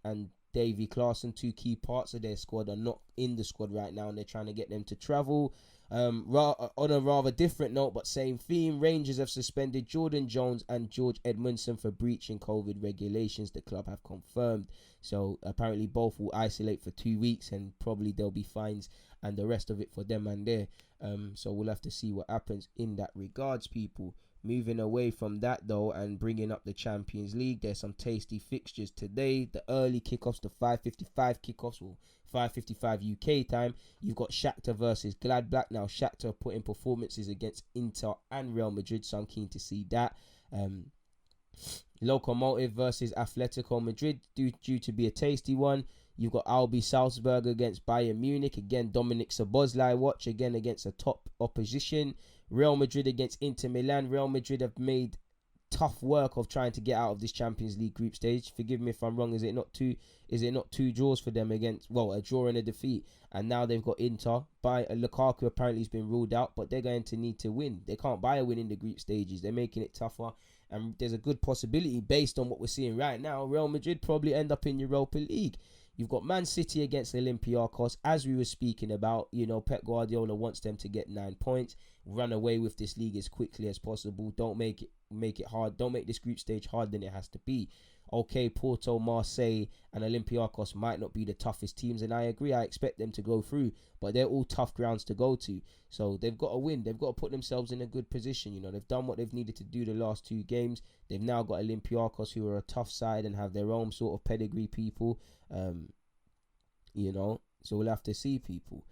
and Davy Klaassen, two key parts of their squad, are not in the squad right now, and they're trying to get them to travel. On a rather different note, but same theme, Rangers have suspended Jordan Jones and George Edmundson for breaching COVID regulations, the club have confirmed. So apparently both will isolate for 2 weeks, and probably there'll be fines and the rest of it for them and there. So we'll have to see what happens in that regards, people. Moving away from that though, and bringing up the Champions League, there's some tasty fixtures today. The early kickoffs, the 5:55 kickoffs, or 5:55 UK time. You've got Shakhtar versus Gladbach. Now Shakhtar put in performances against Inter and Real Madrid, so I'm keen to see that. Lokomotiv versus Atletico Madrid, due to be a tasty one. You've got RB Salzburg against Bayern Munich. Again, Dominic Szoboszlai watch, again against a top opposition. Real Madrid against Inter Milan. Real Madrid have made tough work of trying to get out of this Champions League group stage. Forgive me if I'm wrong. Is it not two draws for them against, a draw and a defeat? And now they've got Inter. Lukaku apparently has been ruled out, but they're going to need to win. They can't buy a win in the group stages. They're making it tougher. And there's a good possibility, based on what we're seeing right now, Real Madrid probably end up in Europa League. You've got Man City against Olympiacos. As we were speaking about, Pep Guardiola wants them to get 9 points, run away with this league as quickly as possible. Don't make it hard. Don't make this group stage harder than it has to be. Okay, Porto, Marseille, and Olympiacos might not be the toughest teams, and I agree. I expect them to go through, but they're all tough grounds to go to. So they've got to win. They've got to put themselves in a good position. They've done what they've needed to do the last 2 games. They've now got Olympiacos, who are a tough side and have their own sort of pedigree people. So we'll have to see, people.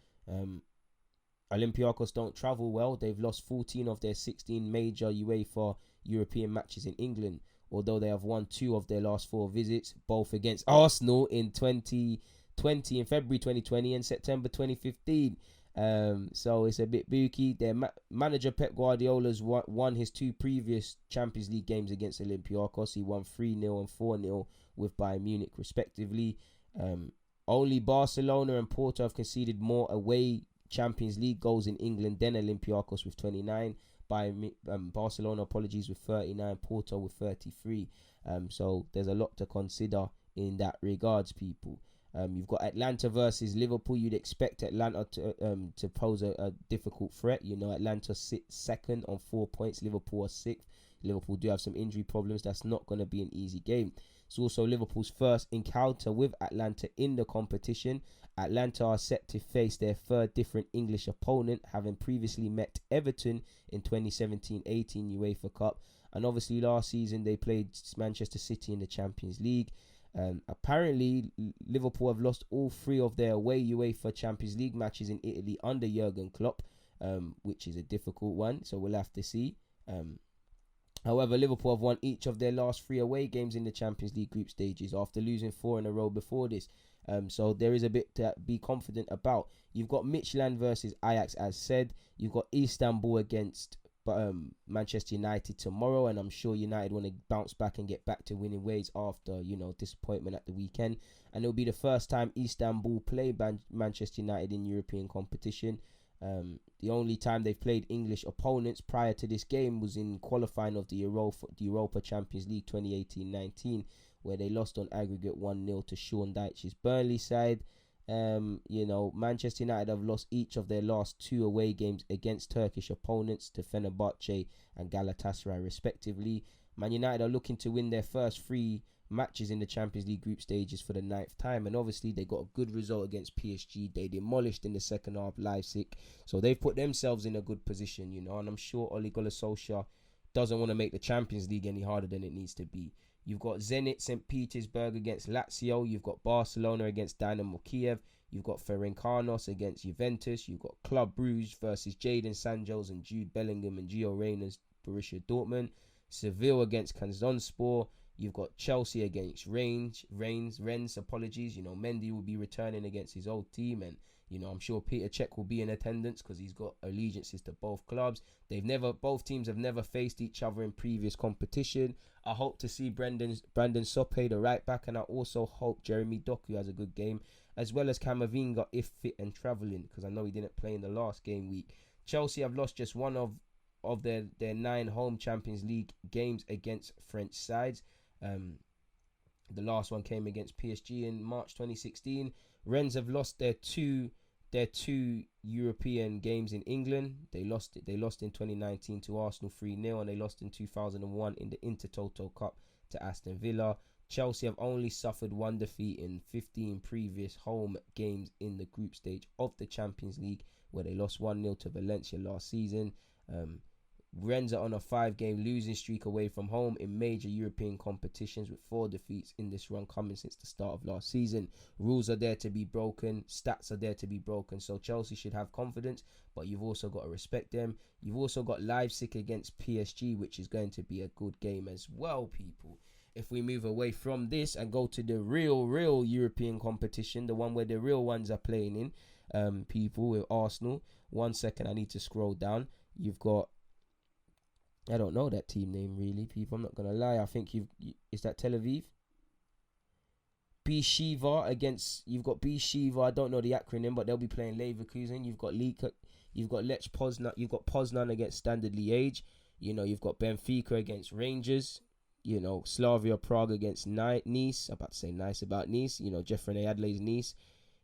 Olympiacos don't travel well. They've lost 14 of their 16 major UEFA European matches in England, although they have won 2 of their last 4 visits, both against Arsenal in 2020 20 in February 2020 and September 2015. So it's a bit booky. Their manager Pep Guardiola's won his 2 previous Champions League games against Olympiacos. He won 3-0 and 4-0 with Bayern Munich respectively. Only Barcelona and Porto have conceded more away Champions League goals in England than Olympiacos with 29. Barcelona, apologies, with 39. Porto with 33. So there's a lot to consider in that regards, people. You've got Atlanta versus Liverpool. You'd expect Atlanta to pose a difficult threat. You know, Atlanta sits second on 4 points. Liverpool are sixth. Liverpool do have some injury problems. That's not going to be an easy game. It's also Liverpool's first encounter with Atlanta in the competition. Atlanta are set to face their third different English opponent, having previously met Everton in 2017-18 UEFA Cup. And obviously last season they played Manchester City in the Champions League. Apparently, Liverpool have lost all 3 of their away UEFA Champions League matches in Italy under Jurgen Klopp, which is a difficult one, so we'll have to see. However, Liverpool have won each of their last 3 away games in the Champions League group stages after losing 4 in a row before this. So there is a bit to be confident about. You've got Midtjylland versus Ajax, as said. You've got Istanbul against Manchester United tomorrow, and I'm sure United want to bounce back and get back to winning ways after, you know, disappointment at the weekend. And it'll be the first time Istanbul play Manchester United in European competition. The only time they've played English opponents prior to this game was in qualifying of the Europa Champions League 2018-19, where they lost on aggregate 1-0 to Sean Dyche's Burnley side. You know, Manchester United have lost each of their last 2 away games against Turkish opponents to Fenerbahce and Galatasaray respectively. Man United are looking to win their first 3 matches in the Champions League group stages for the 9th time, and obviously they got a good result against PSG. They demolished in the second half Leipzig, so they've put themselves in a good position, you know, and I'm sure Ole Gunnar Solskjaer doesn't want to make the Champions League any harder than it needs to be. You've got Zenit St. Petersburg against Lazio. You've got Barcelona against Dynamo Kiev. You've got Ferencváros against Juventus. You've got Club Brugge versus Jadon Sancho and Jude Bellingham and Gio Reyna's Borussia Dortmund. Seville against Trabzonspor. You've got Chelsea against Rennes. Apologies. You know, Mendy will be returning against his old team, and you know, I'm sure Peter Cech will be in attendance because he's got allegiances to both clubs. Both teams have never faced each other in previous competition. I hope to see Brandon Sope, the right back, and I also hope Jeremy Doku has a good game, as well as Camavinga if fit and travelling, because I know he didn't play in the last game week. Chelsea have lost just one of their 9 home Champions League games against French sides. The last one came against PSG in March 2016. Rennes have lost their two European games in England. They lost in 2019 to Arsenal 3-0, and they lost in 2001 in the Intertoto Cup to Aston Villa. Chelsea have only suffered 1 defeat in 15 previous home games in the group stage of the Champions League, where they lost 1-0 to Valencia last season. Rennes are on a 5-game losing streak away from home in major European competitions, with 4 defeats in this run coming since the start of last season. Rules are there to be broken, stats are there to be broken, so Chelsea should have confidence, but you've also got to respect them. You've also got Leipzig against PSG, which is going to be a good game as well, people. If we move away from this and go to the real European competition, the one where the real ones are playing in, people, with Arsenal. 1 second, I need to scroll down. You've got, I don't know that team name really, people. I'm not gonna lie. I think is that Tel Aviv? Beersheva against, you've got Beersheva. I don't know the acronym, but they'll be playing Leverkusen. You've got Lech Poznan. You've got Poznan against Standard Liège. You know, you've got Benfica against Rangers. You know, Slavia Prague against Nice. I'm about to say nice about Nice. You know, Jeffrey Adley's Nice.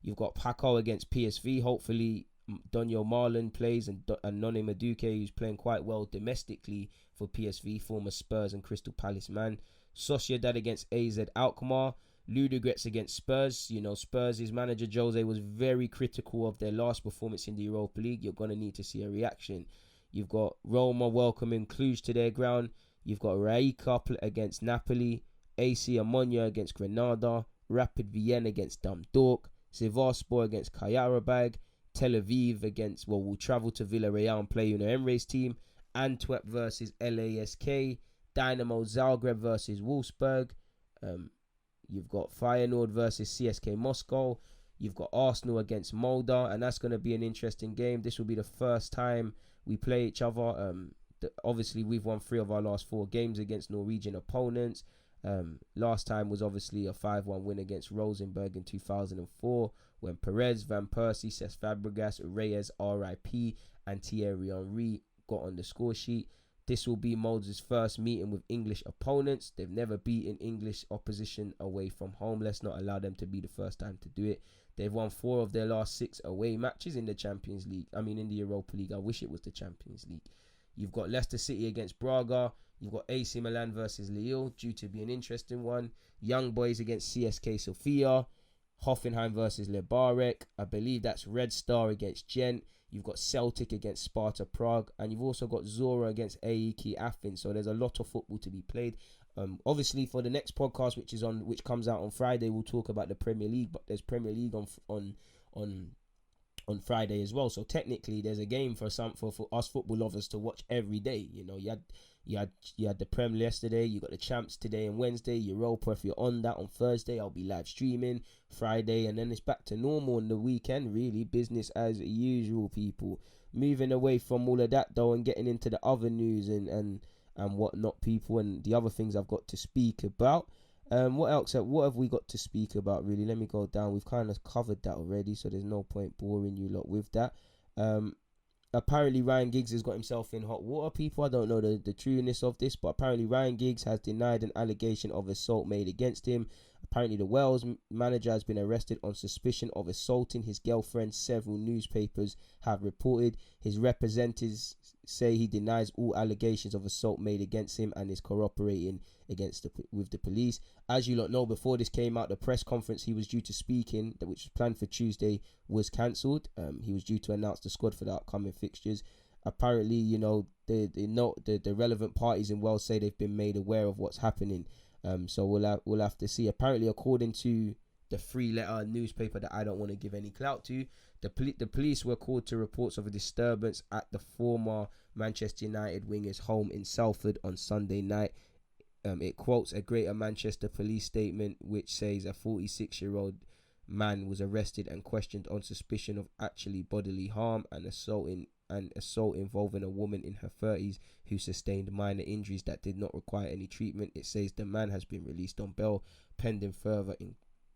You've got Paco against PSV. Hopefully Daniel Marlon plays, and Noni Madueke, who's playing quite well domestically for PSV, former Spurs and Crystal Palace man. Sociedad against AZ Alkmaar. Ludogorets against Spurs. You know, Spurs' manager Jose was very critical of their last performance in the Europa League. You're going to need to see a reaction. You've got Roma welcoming Cluj to their ground. You've got Rijeka against Napoli. AC Ammonia against Granada. Rapid Vienna against Dundalk. Sivasspor against Karabag. Tel Aviv will travel to Villarreal and play Una Emre's team. Antwerp versus LASK. Dynamo Zagreb versus Wolfsburg. You've got Feyenoord versus CSK Moscow. You've got Arsenal against Molde, and that's going to be an interesting game. This will be the first time we play each other. Obviously, we've won 3 of our last 4 games against Norwegian opponents. Last time was obviously a 5-1 win against Rosenborg in 2004 when Perez, Van Persie, Cesc Fabregas, Reyes, RIP, and Thierry Henry got on the score sheet. This will be Molde's first meeting with English opponents. They've never beaten English opposition away from home. Let's not allow them to be the first time to do it. They've won 4 of their last 6 away matches in the Champions League. In the Europa League. I wish it was the Champions League. You've got Leicester City against Braga. You've got AC Milan versus Lille, due to be an interesting one. Young Boys against CSK Sofia. Hoffenheim versus Lebarek. I believe that's Red Star against Gent. You've got Celtic against Sparta Prague. And you've also got Zora against AEK Athens. So there's a lot of football to be played. Obviously, for the next podcast, which comes out on Friday, we'll talk about the Premier League. But there's Premier League on Friday as well. So technically, there's a game for us football lovers to watch every day. You had the Prem yesterday. You got the Champs today and Wednesday. Europa, if you're on that on Thursday, I'll be live streaming Friday, and then it's back to normal on the weekend. Really, business as usual, people. Moving away from all of that though, and getting into the other news and whatnot, people, and the other things I've got to speak about. What else? What have we got to speak about, really? Let me go down. We've kind of covered that already, so there's no point boring you lot with that. Apparently, Ryan Giggs has got himself in hot water, people. I don't know the trueness of this, but apparently Ryan Giggs has denied an allegation of assault made against him. Apparently, the Wales manager has been arrested on suspicion of assaulting his girlfriend. Several newspapers have reported. His representatives say he denies all allegations of assault made against him and is cooperating with the police. As you lot know, before this came out, the press conference he was due to speak in, which was planned for Tuesday, was cancelled. He was due to announce the squad for the upcoming fixtures. Apparently, the relevant parties in Wales say they've been made aware of what's happening. So we'll have to see. Apparently, according to the 3-letter newspaper that I don't want to give any clout to, the police were called to reports of a disturbance at the former Manchester United winger's home in Salford on Sunday night. It quotes a Greater Manchester police statement which says a 46-year-old man was arrested and questioned on suspicion of actually bodily harm and assault involving a woman in her 30s who sustained minor injuries that did not require any treatment. It says the man has been released on bail pending further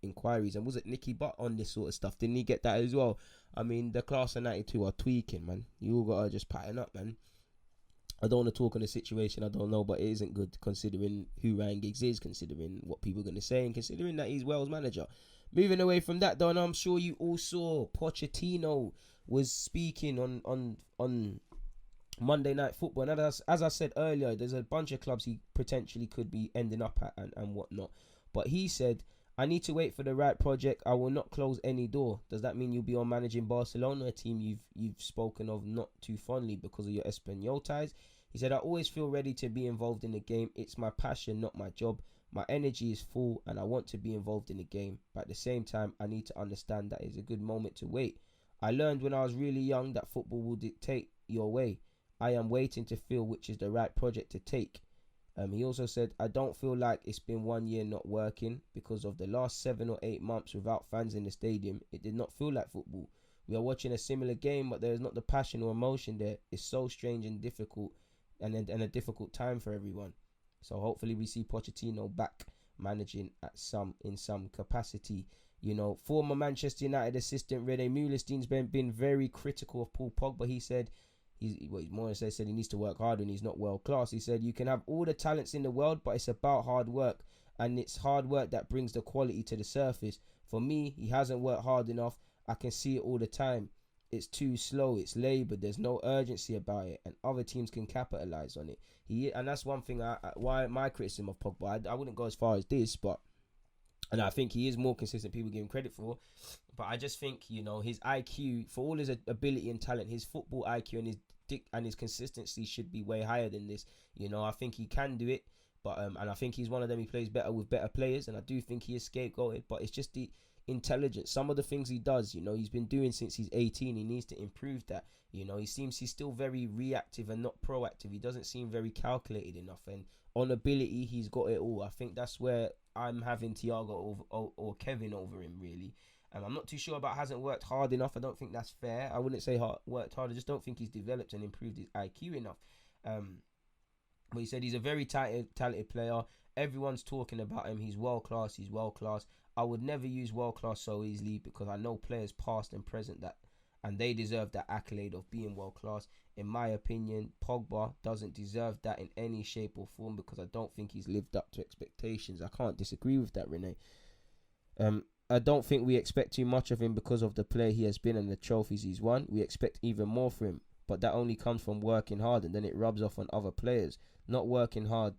inquiries. And was it Nicky Butt on this sort of stuff? Didn't he get that as well? The class of 92 are tweaking, man. You all gotta just pattern up, man. I don't want to talk on the situation, I don't know, but it isn't good considering who Ryan Giggs is, considering what people are going to say, and considering that he's Wales manager. Moving away from that though, and I'm sure you all saw Pochettino was speaking on Monday Night Football, and as I said earlier, there's a bunch of clubs he potentially could be ending up at and whatnot, but he said, I need to wait for the right project. I will not close any door. Does that mean you'll be on managing Barcelona, a team you've spoken of not too fondly because of your Espanyol ties? He said, I always feel ready to be involved in the game. It's my passion, not my job. My energy is full and I want to be involved in the game. But at the same time, I need to understand that it's a good moment to wait. I learned when I was really young that football will dictate your way. I am waiting to feel which is the right project to take. He also said, I don't feel like it's been 1 year not working because of the last 7 or 8 months without fans in the stadium. It did not feel like football. We are watching a similar game, but there is not the passion or emotion there. It's so strange and difficult and a difficult time for everyone. So hopefully we see Pochettino back managing in some capacity. Former Manchester United assistant Rene Meulensteen been very critical of Paul Pogba. He said, he needs to work hard and he's not world class. He said you can have all the talents in the world, but it's about hard work, and it's hard work that brings the quality to the surface. For me, he hasn't worked hard enough. I can see it all the time. It's too slow, it's laboured, there's no urgency about it, and other teams can capitalise on it. And that's one thing why my criticism of Pogba, I wouldn't go as far as this, and I think he is more consistent people give him credit for. But I just think, his IQ, for all his ability and talent, his football IQ and his consistency should be way higher than this. I think he can do it, but and I think he's one of them. He plays better with better players, and I do think he is scapegoated. But it's just the intelligence. Some of the things he does, he's been doing since he's 18. He needs to improve that. He seems he's still very reactive and not proactive. He doesn't seem very calculated enough. And on ability, he's got it all. I think that's where I'm having Thiago or Kevin over him, really. I'm not too sure about hasn't worked hard enough. I don't think that's fair. I wouldn't say worked hard. I just don't think he's developed and improved his IQ enough. But he said he's a very talented player. Everyone's talking about him. He's world class. He's world class. I would never use world class so easily because I know players past and present that, and they deserve that accolade of being world class. In my opinion, Pogba doesn't deserve that in any shape or form because I don't think he's lived up to expectations. I can't disagree with that, Renee. I don't think we expect too much of him because of the player he has been and the trophies he's won. We expect even more from him, but that only comes from working hard, and then it rubs off on other players. Not working hard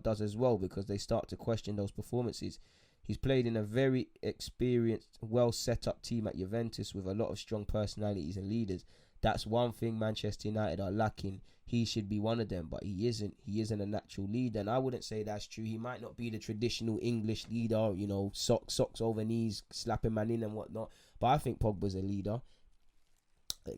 does as well because they start to question those performances. He's played in a very experienced, well set up team at Juventus with a lot of strong personalities and leaders. That's one thing Manchester United are lacking. He should be one of them, but he isn't. He isn't a natural leader, and I wouldn't say that's true. He might not be the traditional English leader, socks over knees, slapping man in and whatnot, but I think Pogba's a leader.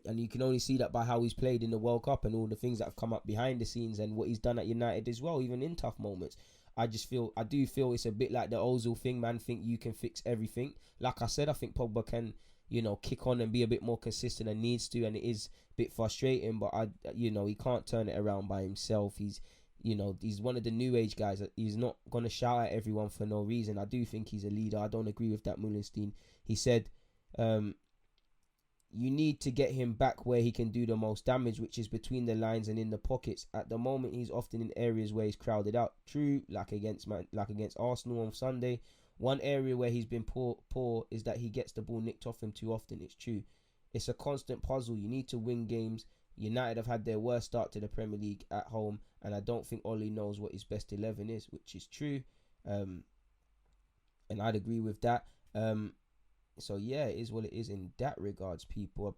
And you can only see that by how he's played in the World Cup and all the things that have come up behind the scenes and what he's done at United as well, even in tough moments. I do feel it's a bit like the Ozil thing, man. Think you can fix everything. Like I said, I think Pogba can, kick on and be a bit more consistent and needs to, and it is a bit frustrating, but he can't turn it around by himself. He's one of the new age guys. He's not going to shout at everyone for no reason. I do think he's a leader. I don't agree with that Mullenstein. He said, you need to get him back where he can do the most damage, which is between the lines and in the pockets. At the moment, he's often in areas where he's crowded out. True, like against Arsenal on Sunday. One area where he's been poor is that he gets the ball nicked off him too often. It's true. It's a constant puzzle. You need to win games. United have had their worst start to the Premier League at home, and I don't think Ole knows what his best 11 is, which is true. And I'd agree with that. So yeah, it is what it is in that regards, people.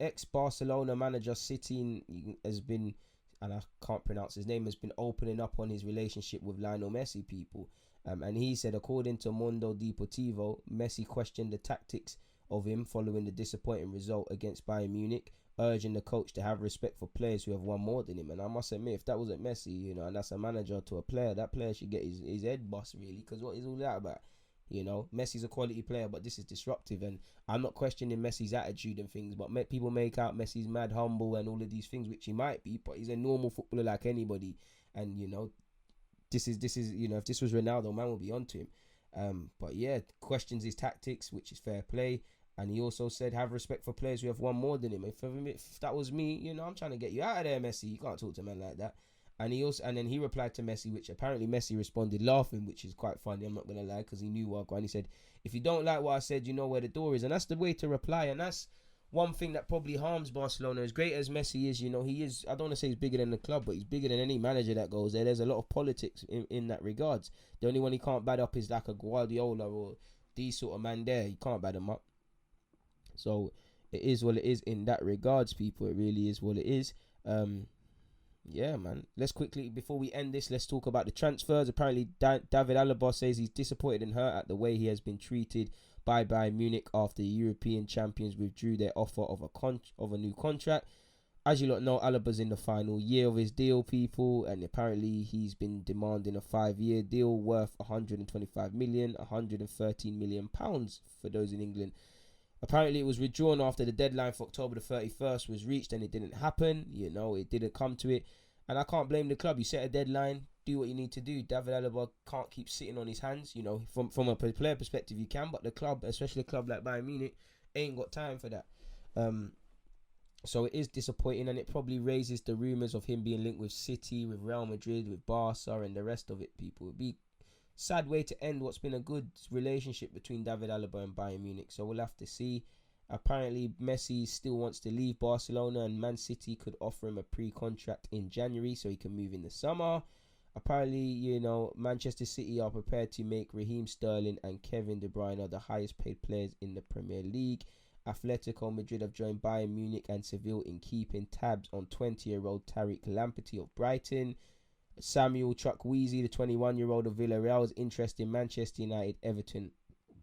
Ex-Barcelona manager City has been, and I can't pronounce his name, has been opening up on his relationship with Lionel Messi, people. And he said, according to Mundo Deportivo, Messi questioned the tactics of him following the disappointing result against Bayern Munich, urging the coach to have respect for players who have won more than him. And I must admit, if that wasn't Messi, and that's a manager to a player, that player should get his head bust, really, because what is all that about? Messi's a quality player, but this is disruptive, and I'm not questioning Messi's attitude and things, but people make out Messi's mad humble and all of these things, which he might be, but he's a normal footballer like anybody. And this is if this was Ronaldo, man would be onto him. But yeah, questions his tactics, which is fair play. And he also said, have respect for players who have won more than him. If that was me, I'm trying to get you out of there, Messi. You can't talk to a man like that. And then he replied to Messi, which apparently Messi responded laughing, which is quite funny. I'm not gonna lie, because he knew what. And he said, "If you don't like what I said, you know where the door is." And that's the way to reply. And that's one thing that probably harms Barcelona. As great as Messi is, he is. I don't want to say he's bigger than the club, but he's bigger than any manager that goes there. There's a lot of politics in that regards. The only one he can't bad up is like a Guardiola or these sort of man there. He can't bad him up. So it is what it is in that regards, people. It really is what it is. Yeah, man. Let's quickly, before we end this, let's talk about the transfers. Apparently, David Alaba says he's disappointed and hurt at the way he has been treated by Bayern Munich after the European champions withdrew their offer of a new contract. As you lot know, Alaba's in the final year of his deal, people, and apparently he's been demanding a 5-year deal worth 125 million, 113 million pounds for those in England. Apparently, it was withdrawn after the deadline for October the 31st was reached, and it didn't happen. It didn't come to it. And I can't blame the club. You set a deadline, do what you need to do. David Alaba can't keep sitting on his hands. From a player perspective, you can, but the club, especially a club like Bayern Munich, ain't got time for that. So it is disappointing, and it probably raises the rumours of him being linked with City, with Real Madrid, with Barca, and the rest of it, people. It'd be sad way to end what's been a good relationship between David Alaba and Bayern Munich. So we'll have to see. Apparently, Messi still wants to leave Barcelona, and Man City could offer him a pre-contract in January so he can move in the summer. Apparently, Manchester City are prepared to make Raheem Sterling and Kevin De Bruyne the highest paid players in the Premier League. Atletico Madrid have joined Bayern Munich and Seville in keeping tabs on 20-year-old Tariq Lamptey of Brighton. Samuel Chukwueze, the 21-year-old of Villarreal, is interested in Manchester United, Everton,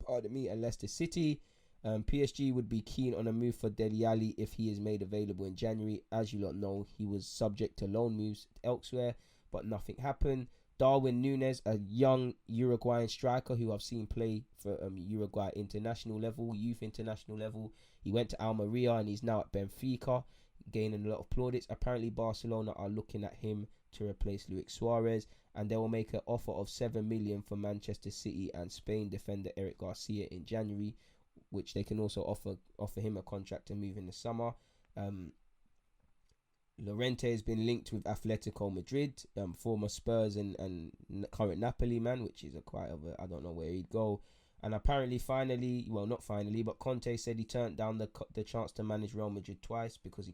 and Leicester City. PSG would be keen on a move for Dele Alli if he is made available in January. As you lot know, he was subject to loan moves elsewhere, but nothing happened. Darwin Núñez, a young Uruguayan striker who I've seen play for Uruguay international level, youth international level. He went to Almeria and he's now at Benfica, gaining a lot of plaudits. Apparently, Barcelona are looking at him to replace Luis Suarez, and they will make an offer of 7 million for Manchester City and Spain defender Eric Garcia in January, which they can also offer him a contract to move in the summer. Llorente has been linked with Atletico Madrid, former Spurs and current Napoli man, which is I don't know where he'd go. And apparently, not finally, but Conte said he turned down the chance to manage Real Madrid twice because he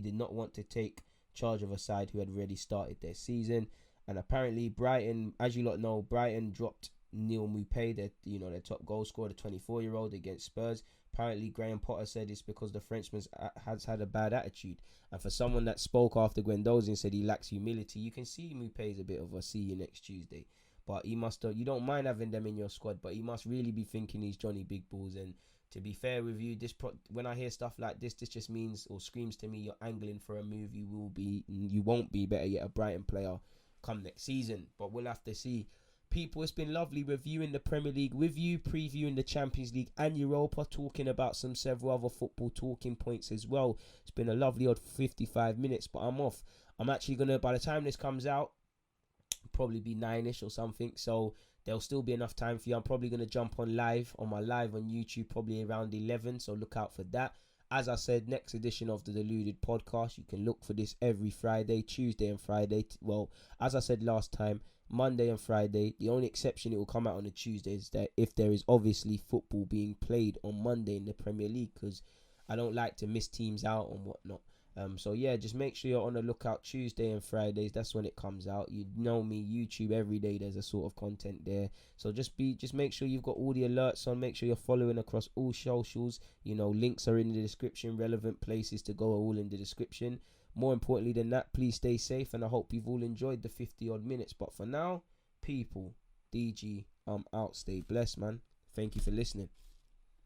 did not want to take charge of a side who had already started their season. And apparently, Brighton, as you lot know, Brighton dropped Neil Maupay, their top goal scorer, the 24-year-old against Spurs. Apparently, Graham Potter said it's because the Frenchman has had a bad attitude. And for someone that spoke after Guendouzi and said he lacks humility, you can see Maupay is a bit of a see you next Tuesday. But he must, you don't mind having them in your squad, but he must really be thinking he's Johnny Big Balls. And to be fair with you, when I hear stuff like this just means or screams to me you're angling for a move. You won't be, better yet, a Brighton player come next season. But we'll have to see. People, it's been lovely reviewing the Premier League with you, previewing the Champions League and Europa, talking about several other football talking points as well. It's been a lovely odd 55 minutes, but I'm off. I'm actually going to, by the time this comes out, probably be 9ish or something, so there'll still be enough time for you. I'm probably going to jump on my live on YouTube probably around 11, so look out for that. As I said, next edition of the Deluded podcast, you can look for this every Friday, Tuesday and Friday. Well, as I said last time, Monday and Friday. The only exception, it will come out on a Tuesday, is that if there is obviously football being played on Monday in the Premier League, because I don't like to miss teams out and whatnot. So yeah, just make sure you're on the lookout Tuesday and Fridays. That's when it comes out. You know me, YouTube every day. There's a sort of content there. So just make sure you've got all the alerts on. Make sure you're following across all socials. Links are in the description. Relevant places to go are all in the description. More importantly than that, please stay safe, and I hope you've all enjoyed the 50 odd minutes. But for now, people, DG, I'm out. Stay blessed, man. Thank you for listening.